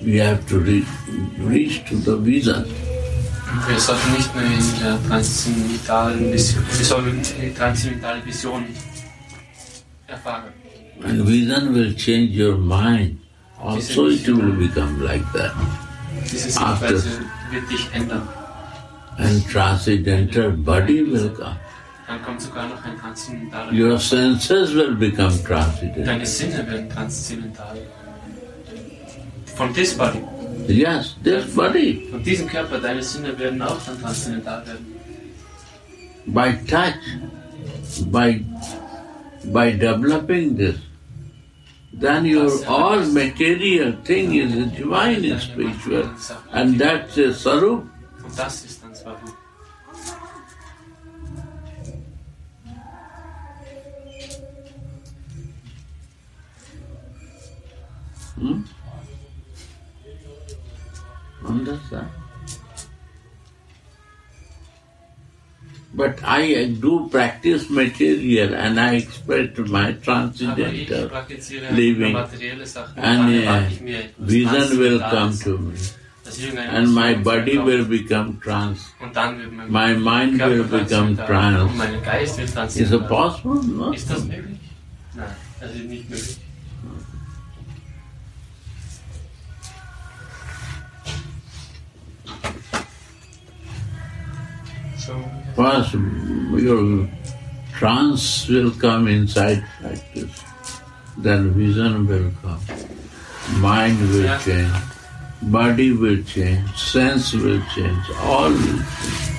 we have to reach to the vision. Wir sollten nicht nur in der transzendentalen Vision, wir sollen die transzendentale Vision erfahren. And vision will change your mind. Also it will become like that. Diese Sichtweise wird dich ändern. And transcendental body will come. Dann kommt sogar noch ein transzendentaler Your Körper. senses will become transcendental. Deine Sinne werden transzendental. Von this body. Yes, this body. Von diesem Körper, deine Sinne werden auch dann transzendental werden. By touch, by developing this, then your all material thing is divine and spiritual, and that's a sarup. Und das ist dann Svarup. Understand? But I do practice material and I express my Aber ich transcendental praktiziere living, materielle Sachen. and Dann erwarte ich mir etwas vision will come Transzendentales, to me, dass irgendeine and my Vision body kommt. will become trance. Und dann wird My mind Körper will become transzendental. Und trance. mein Geist wird Is it transzendental. possible? No. Ist das möglich? Nein, das ist nicht möglich. So, First, your trance will come inside like this. Then vision will come. Mind will Yeah. change. Body will change. Sense will change. All will change.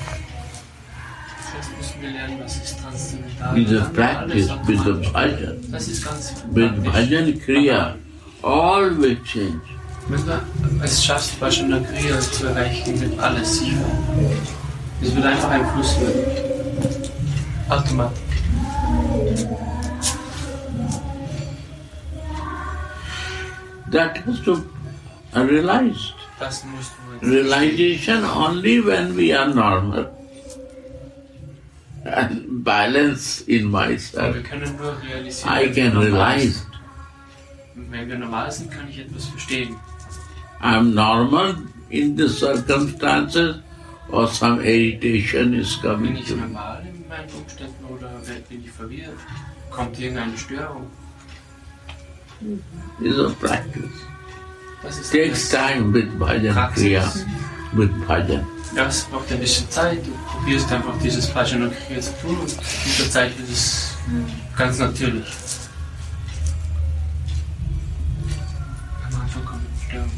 jetzt müssen wir lernen, was ist transzendental. With the Dann practice, alles with the automatisch. bhajan, Das ist ganz with praktisch. bhajan kriya, all will change. Wenn du es schaffst, Bhajan Kriya zu erreichen, wird alles sich verändern. Es wird einfach ein Fluss werden. Automatisch. That has to be realized. Das musst du jetzt Realization only when we are normal and balance in Und myself. wir können nur realisieren, I wenn wir can normal realize sind. Wenn wir normal sind, kann ich etwas verstehen. I'm normal in the circumstances or some irritation is Bin coming ich to me. normal in meinen Umständen oder bin ich verwirrt? Kommt irgendeine Störung? Is a practice. Das ist Takes alles time with bhajan kriya, Praxis. with bhajan. Ja, es braucht ein bisschen Zeit. Du probierst einfach dieses Bhajan und Kriya zu tun und mit der Zeit ist es ganz natürlich. Am Anfang kommt Störung.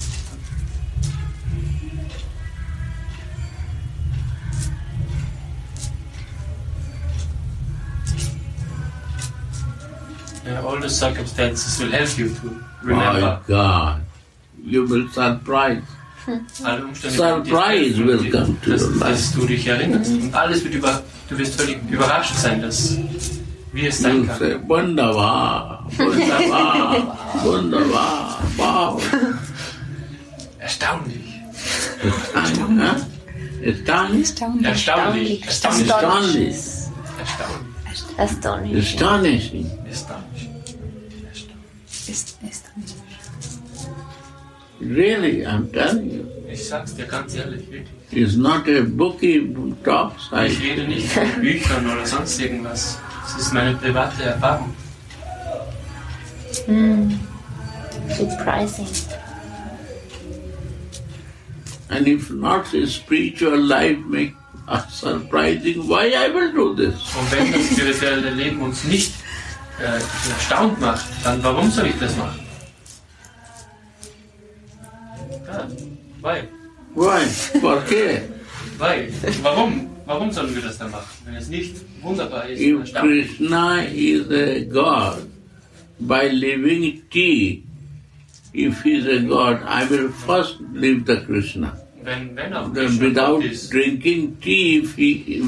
Yeah, all the circumstances will help you to remember. My God, you will surprise. Alle Umstände Surprise werden will dich come to dass, your life. dass du dich erinnerst. Und alles wird du wirst völlig überrascht sein, dass, wie es sein You kann. say, Wunderbar, wunderbar, wunderbar, wow. Erstaunlich. Huh? Astonishing? Erstaunlich. Erstaunlich. Astonishing. Erstaunlich. Astonishing. Astonishing. Erstaunlich. Really, I'm telling you. Ich sag's dir ganz ehrlich, wirklich. It's not a bookie talks. Ich rede nicht von Büchern oder sonst irgendwas. Es ist meine private Erfahrung. Surprising. And if not a spiritual life make us surprising, why I will do this? Und wenn das spirituelle Leben uns nicht erstaunt macht, dann warum soll ich das machen? Ja, weil. Why? ¿Por qué? Weil. Warum? Warum sollen wir das dann machen, wenn es nicht wunderbar ist? If Erstaunlich. Krishna is a God, by living tea, if he is a God, I will first leave the Krishna. Wenn auch Then Krishna without Gott ist, drinking tea, if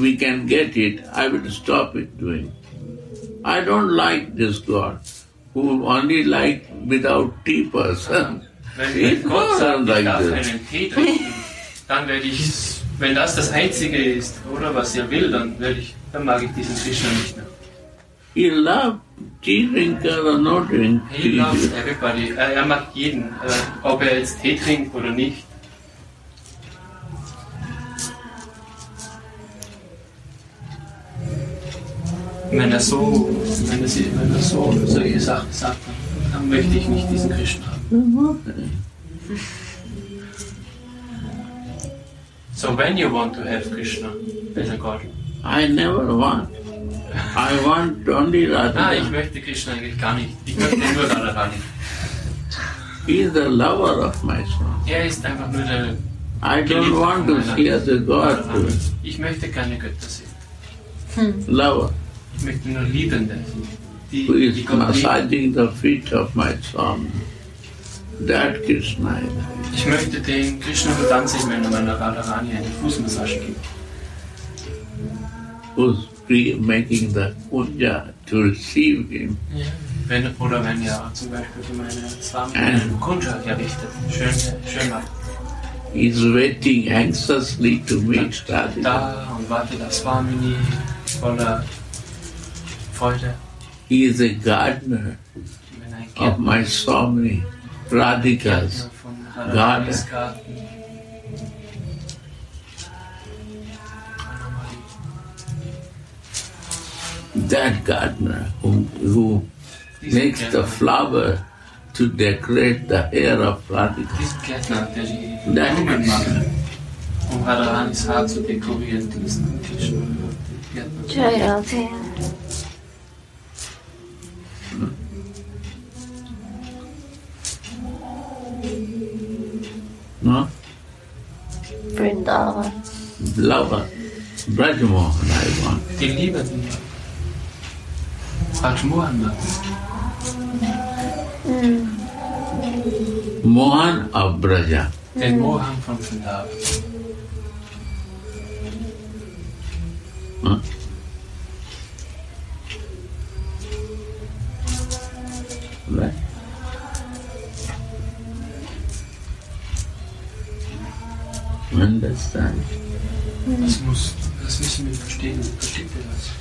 we can get it, I will stop it doing. I don't like this God who only like without tea person. wenn Gott sagt, ich like darf this. einen Tee trinken, dann werde ich, wenn das Einzige ist, oder was er will, dann mag ich diesen Krishna nicht mehr. He loves tea drinker or not drink He tea. loves everybody. Er mag jeden, ob er jetzt Tee trinkt oder nicht. Wenn er so solche Sachen sagt, dann möchte ich nicht diesen Krishna haben. So when you want to have Krishna as a God? I never want. I want only Ich Radha. möchte Krishna eigentlich gar nicht. Ich möchte nur Radharani. He is the lover of my soul. Er ist einfach nur der I don't Geliebte want von to meiner see as a God. Radharani. Ich möchte keine Götter sehen. Lover, Ich möchte nur Liebende, who die is Gott lieben. massaging the feet of my son. That Krishna is. Ich möchte den Krishna nur dann sehen, wenn er meiner Radharani eine Fußmassage gibt. Who's making the puja to receive him. Wenn er zum Beispiel für meine Swami einen Kunja errichtet, schön macht. He's waiting anxiously to meet Radhika. Da und wartet auf Swamini voller Freude. He is a gardener Wenn ein of Gärtner, my Swami, Radhika's Gärtner von Radharanis Garten. that gardener who makes the flower to decorate the hair of Radhika. Diesen Gärtner, der die That Blumen macht, Krishna. um Radharanis Haar zu dekorieren, diesen Krishna. Gärtner. Jai Radhe. No? Vrindavan. Lover. Brajmohan I want. Die Liebe, die Rajmohan macht. Mohan of Braja. Den Mohan von Vrindavan. Huh? Right. Understand? Das müssen wir verstehen. Versteht ihr das?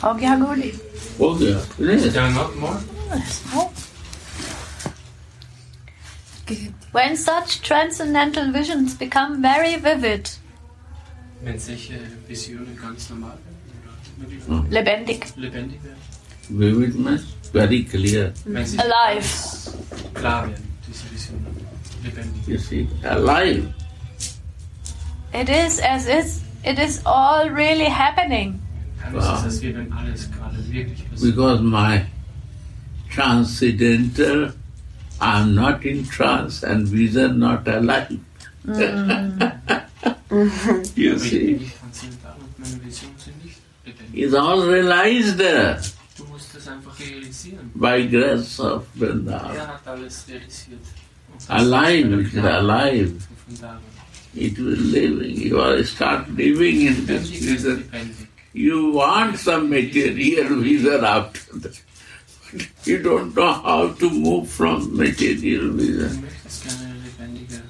हो गया गोली? हो गया. Is there not more? No. When such transcendental visions become very vivid, Wenn solche Visionen ganz normal werden oder lebendig, lebendig werden. Vivid means very clear. Wenn sie alive, ganz klar werden, diese Visionen. Lebendig. You see, alive. it is as if it is all really happening. Dann ist es, als wie wenn alles gerade wirklich passiert. Because my transcendental, I'm not in trance and vision not alive. You Ich bin see, nicht transzendental und meine Visionen sind nicht lebendig. it's all realized Du musst das einfach realisieren. by grace of Vrindavan. Er hat alles realisiert. Und das Alive, ist it's Gnade alive. von Vrindavan. It will living. You are start living in this Lebendig ist vision. lebendig. You want some material vision after that. You don't know how to move from material Du vision. möchtest gerne lebendiger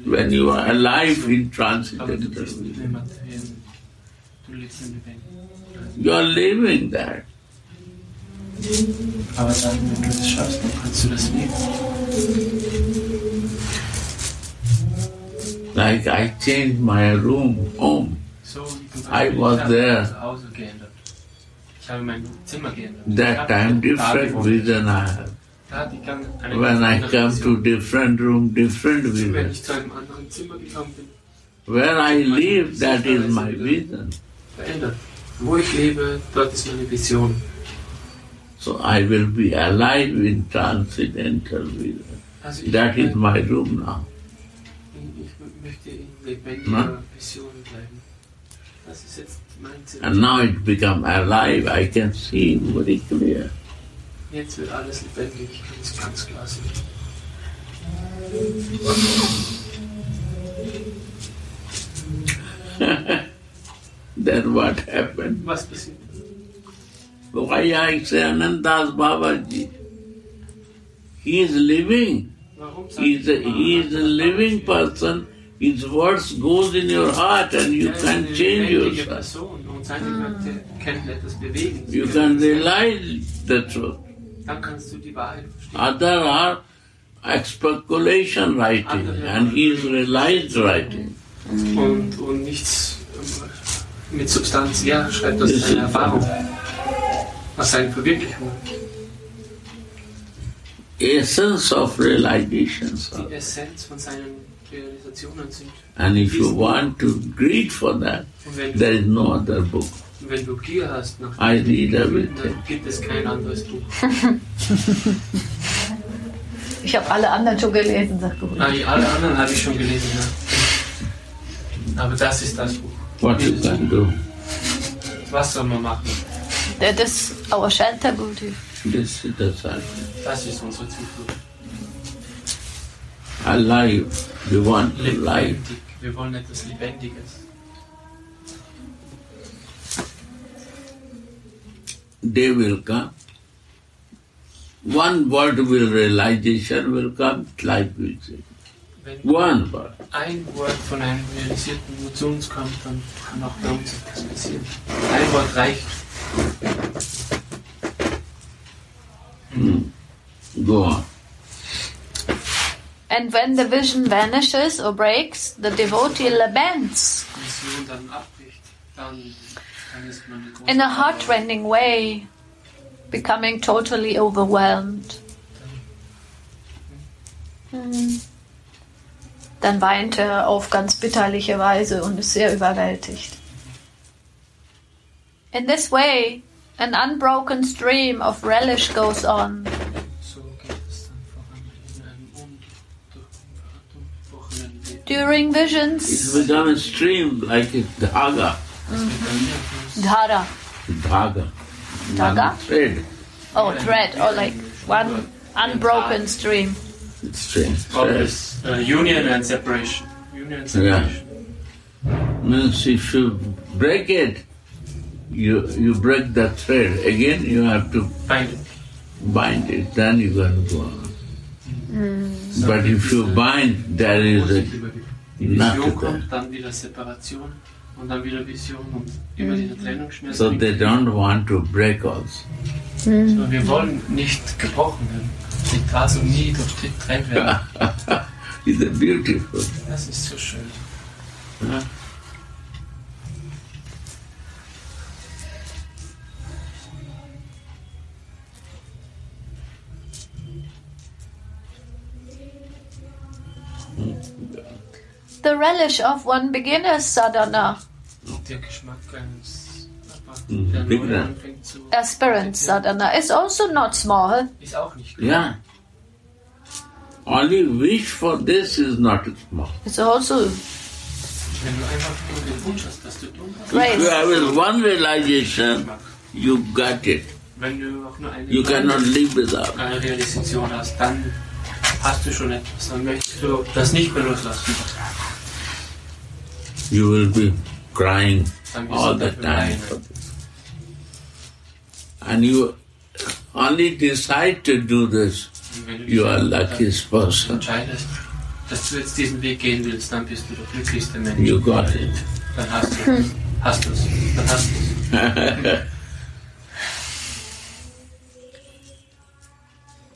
When you are alive in aber du transcendental bist nicht vision, mehr materiell. Du lebst im Lebendigen. you are living that. Aber dann, wenn du das schaffst, dann kannst du das leben. Like I changed my room, home. So, und I was ich habe there. mein Zuhause geändert. Ich habe mein Zimmer geändert. That Ich habe time da different gewohnt. vision I have. Da hatte ich dann eine When I ganz andere come to Vision. different room, different Wenn vision. ich zu einem anderen Zimmer gekommen bin, Where I live, that is my vision. verändert. Wo ich lebe, dort ist meine Vision. So I will be alive in transcendental vision. Also ich, That is my room now. ich möchte in lebendiger Na? Vision bleiben. Das ist jetzt mein Zimmer. And now it become alive. I can see very clear. Jetzt wird alles lebendig, ich kann es ganz klar sehen. Then what happened? Was passiert? Why I say Anandas Babaji? He is living. Warum He is a living person. His words goes in your heart and you can change yourself. Person und seine Worte können etwas bewegen. Sie You können can realize the truth. Dann kannst du die Wahrheit verstehen. Other are speculation writing and he is realized writing. Und nichts mit Substanz. Er schreibt aus seiner Erfahrung, aus seinen Verwirklichungen. Essence of realization. Die Essenz von seinen Realisationen sind. And if you want to greed for that, Und wenn, there is no other book. wenn du Gier hast nach I read dann everything. gibt es kein anderes Buch. Ich habe alle anderen schon gelesen, sagt Guru. Alle anderen habe ich schon gelesen. Ja. Aber das ist das Buch. What you can do. Was soll man machen? That is our shelter, Guru. This is the cycle. Das ist unsere Zuflucht. Alive. We want to live. Lebendig. Wir wollen etwas Lebendiges. Day will come. One word will realization will come like we say. Wenn One word. ein Wort von einem Realisierten nur zu uns kommt, dann kann auch bei uns etwas passieren. Ein Wort reicht. Go on. And when the vision vanishes or breaks, the devotee laments Wenn die Vision dann abbricht, dann ist man eine große in a heartrending way, becoming totally overwhelmed. Dann weint er auf ganz bitterliche Weise und ist sehr überwältigt. In this way, an unbroken stream of relish goes on. So geht es dann voran in einem ununterbrochenen Leben. During It's visions, become a stream like a dhaga. dhara, Dhaga. Dhaga? One thread. oh thread, or like one unbroken stream. It's strange. Obvious. Union and separation. Union and separation. Means if you break it, you break the thread. Again you have to bind it, then you can go on. But if you bind, there is a Vision kommt, dann wieder Separation und dann wieder Vision und immer dieser Trennungsschmerz. So they don't want to break also. So, wir wollen nicht gebrochen werden. Die Taso nie durchtrennt werden. It's beautiful. Das ist so schön. Yeah. The relish of one beginner's sadhana, Der Geschmack eines der neu anfängt zu aspirant sadhana, is also not small. ist auch nicht klein. Yeah. Only wish for this is not small. It's also Wenn du einfach nur den Wunsch hast, dass du dumm bist, great. If you have one realization, you got it. wenn du auch nur You cannot live without. eine Realisation hast, dann hast du schon etwas. Dann möchtest du das nicht mehr loslassen. You will be crying Dann wirst all du the dafür time weinen. for this. And you only decide to do this, Und wenn du you are dich luckiest person. entscheidest, dass du jetzt diesen Weg gehen willst, dann bist du der glücklichste Mensch. You got it. Dann hast du es. Dann hast du es.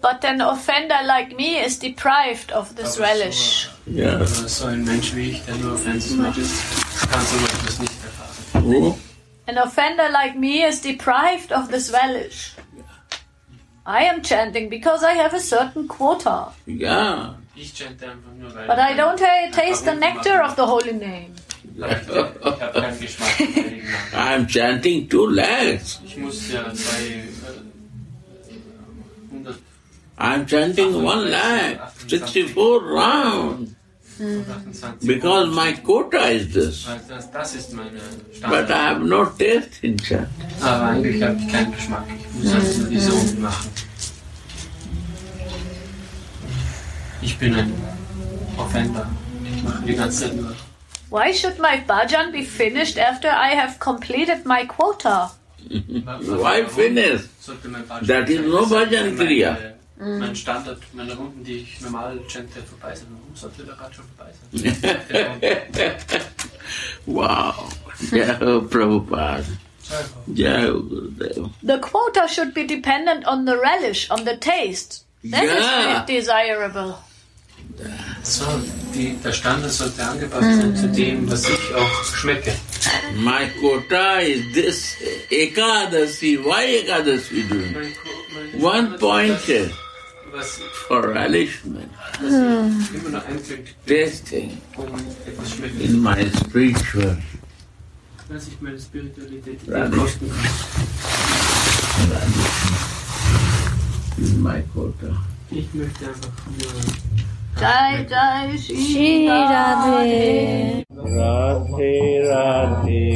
But an offender like me is deprived of this relish. Yeah. Aber so ein Mensch wie ich, der nur Offenses macht, kann so etwas nicht erfahren. Oh, An offender like me is deprived of this relish. I am chanting because I have a certain quota, yeah. Ich chante einfach nur, weil but I don't taste the nectar of the holy name. Ich habe keinen Geschmack im Heiligen Namen. I'm chanting 2 lakhs. Ich muss ja 100 I'm chanting 1 lakh, 64 rounds. 28. Because my quota is this. Weil das ist meine But I Standard. have no taste in chant. Aber eigentlich habe ich keinen Geschmack. Ich muss also diese Runden machen. Ich bin ein Offender. Ich mache die ganze Zeit nur. Why should my bhajan be finished after I have completed my quota? Why finish? Sollte mein Bhajan That is no sein, bhajan kriya. Mein Standard, meine Runden, die ich normal chante, vorbei sind. Warum sollte der Bhajan vorbei sein? Wow. Jai Prabhupada. Jai Gurudev. The quota should be dependent on the relish, on the taste. That Yeah. is desirable. So, der Standard sollte angepasst sein zu dem, was ich auch schmecke. My quota is this Ekadasi. Why Ekadasi doing? Mein One Standard pointed ist das, was for relishment, immer noch einklingt, tasting etwas schmeckt. in my spiritual Dass ich meine Spiritualität Relish. kosten kann. is my quota. Ich möchte einfach nur Jai Jai Shri Radhe. Radhe Radhe